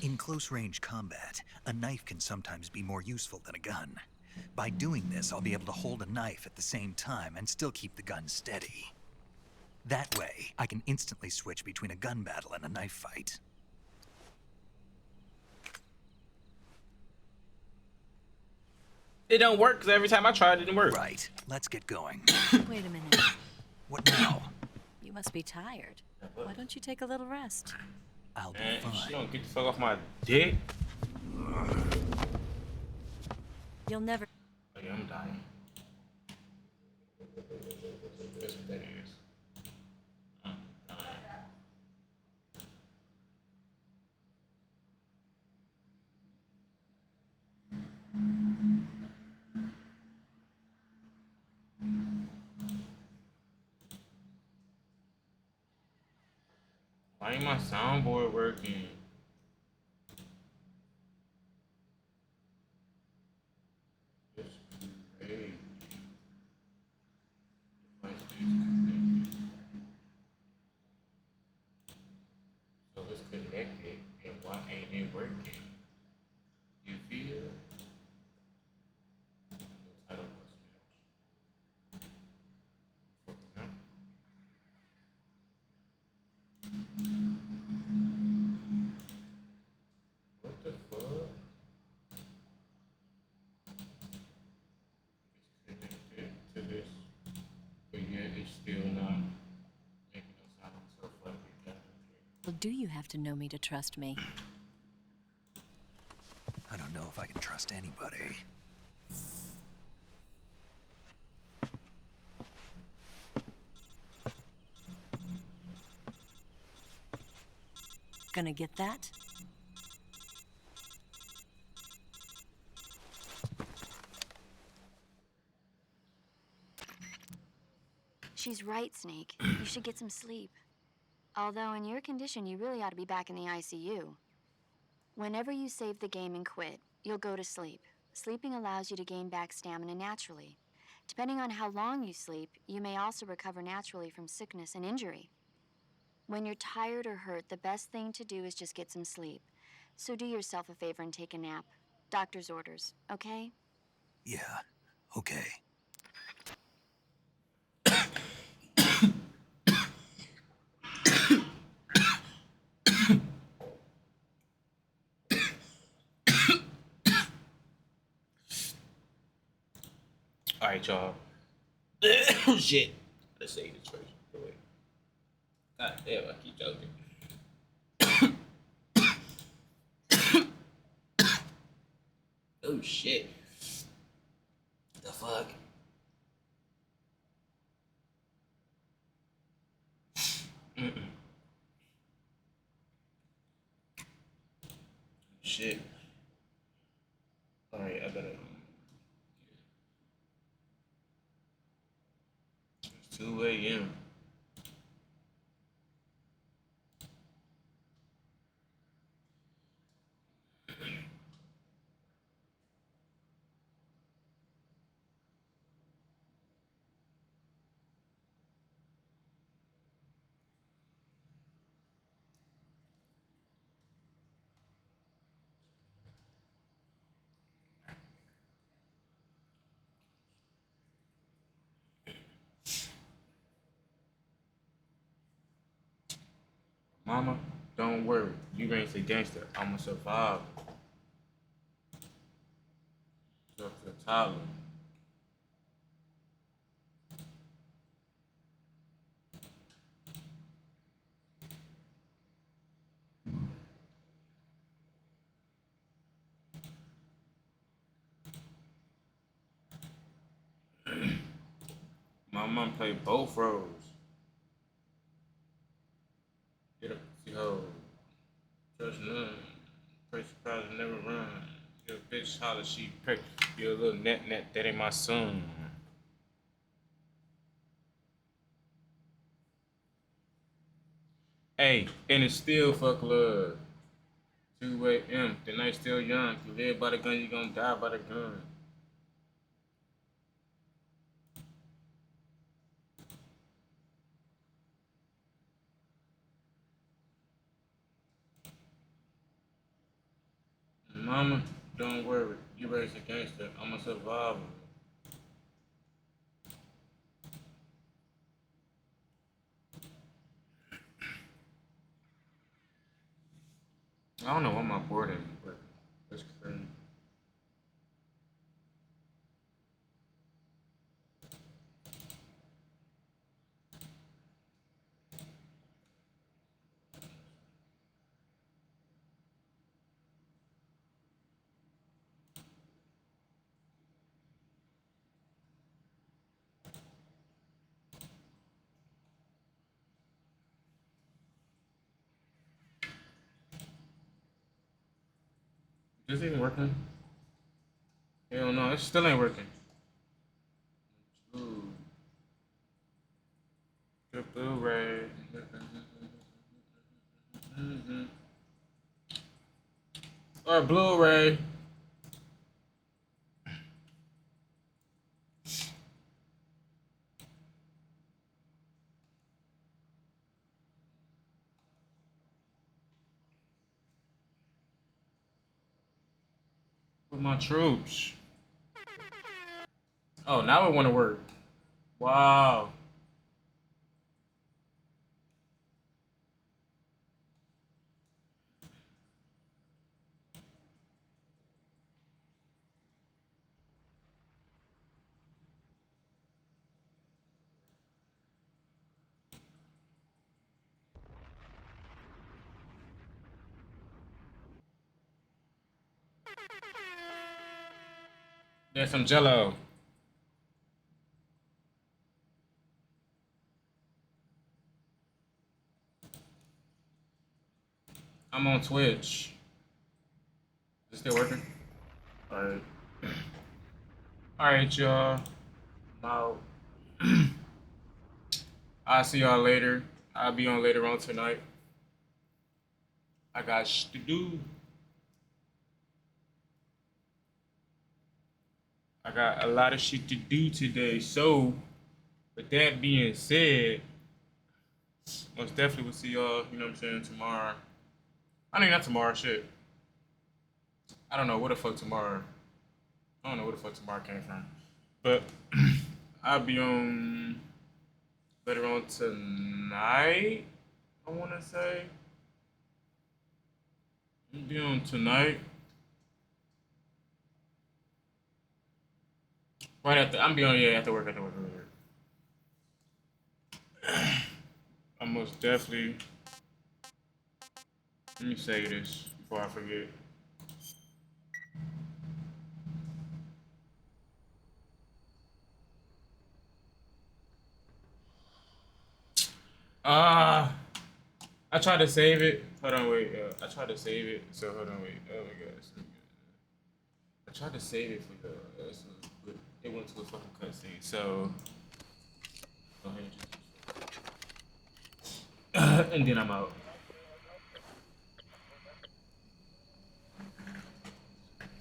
In close-range combat, a knife can sometimes be more useful than a gun. By doing this, I'll be able to hold a knife at the same time and still keep the gun steady. That way, I can instantly switch between a gun battle and a knife fight.
It don't work because every time I tried, it didn't work.
Right. Let's get going.
Wait a minute.
What now?
You must be tired. Why don't you take a little rest?
I'll be
Man,
fine.
she don't get the fuck off my dick.
You'll never...
Oh, yeah, I'm dying. That's what that is. I'm dying. Why ain't my soundboard working? It's crazy. So it's connected, and why ain't it working? You feel? I don't know. What the fuck? It's connected to this, but yet it's still not making no sound. So fucking
Well, do you have to know me to trust me?
I don't know if I can trust anybody.
Gonna get that?
She's right, Snake. You should get some sleep. Although in your condition, you really ought to be back in the ICU. Whenever you save the game and quit, you'll go to sleep. Sleeping allows you to gain back stamina naturally. Depending on how long you sleep, you may also recover naturally from sickness and injury. When you're tired or hurt, the best thing to do is just get some sleep. So do yourself a favor and take a nap. Doctor's orders, okay?
Yeah, okay.
All right, y'all. Oh shit. Let's say this first. Wait. God damn, I keep joking. Oh shit. The fuck? Shit. Alright, I better. It's 2 a.m. Mama, don't worry. You ain't a gangster. I'ma survive. Up to Tyler. My mom played both roles. Get up, see how. Trust none. Pray surprise and never run. Your bitch holler, she pray. You're a little net, that ain't my son. Hey, and it's still fuck love. 2 a.m. The night's still young. You live by the gun, you gonna die by the gun. Mama, don't worry. You raised a gangster. I'm a survivor. I don't know what my board is, but it's crazy. Is this even working? Hell no, it still ain't working. Ooh. Good Blu-ray. Or Blu-ray. With my troops. Oh, now it wanna work. Wow. There's some jello. I'm on Twitch. Is it still working? Alright. Alright, y'all. Now, I'll see y'all later. I'll be on later on tonight. I got to do. I got a lot of shit to do today. So, with that being said, most definitely will see y'all, you know what I'm saying, tomorrow. I mean, not tomorrow, shit. I don't know where the fuck tomorrow. I don't know where the fuck tomorrow came from. But I'll be on later on tonight, I want to say. I'll be on tonight. Right after, I'm be on, yeah, after work. I most definitely, let me say this before I forget. I tried to save it. Hold on, wait. I tried to save it. So hold on, wait. Oh my gosh. I tried to save it for the. It went to a fucking cutscene. So. Go ahead. And then I'm out.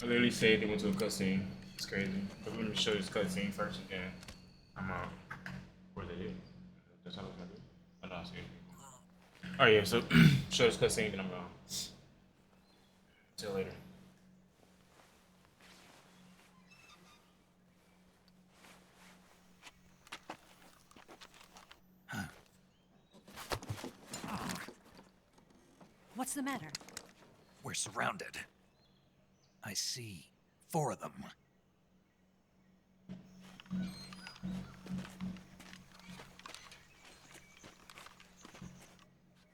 I literally saved it went to a cutscene. It's crazy. But let me show you this cutscene first, and then I'm out. Where's it? That's how it's gonna do. Oh no, I see it. Oh yeah, so show this cutscene, then I'm gone. Till later.
What's the matter?
We're surrounded. I see 4 of them.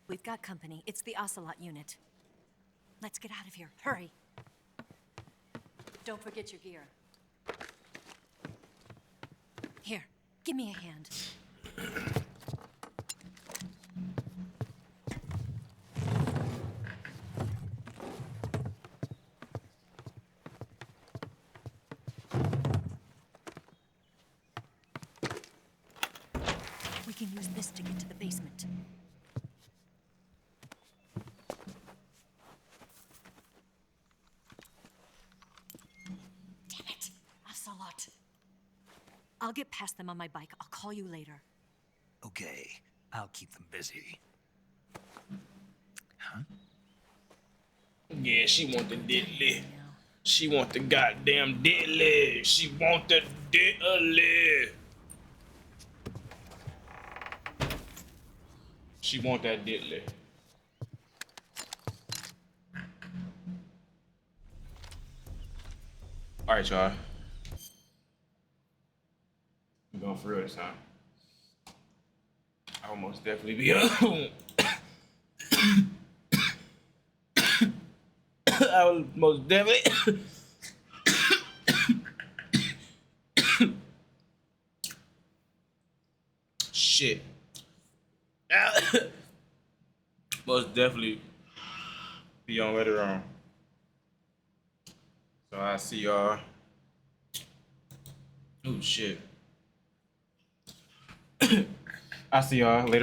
We've got company. It's the Ocelot unit. Let's get out of here. Hurry. Don't forget your gear. Here, give me a hand. We can use this to get to the basement. Damn it! Ocelot. I'll get past them on my bike. I'll call you later.
Okay, I'll keep them busy. Huh?
Yeah, she want the diddly. She want the goddamn diddly. She want the diddly. She want that diddly. All right, y'all. I'm going for real this time. I will most definitely be home. I will most definitely. Shit. Most definitely be on later on. So I see y'all. Oh shit. I see y'all later.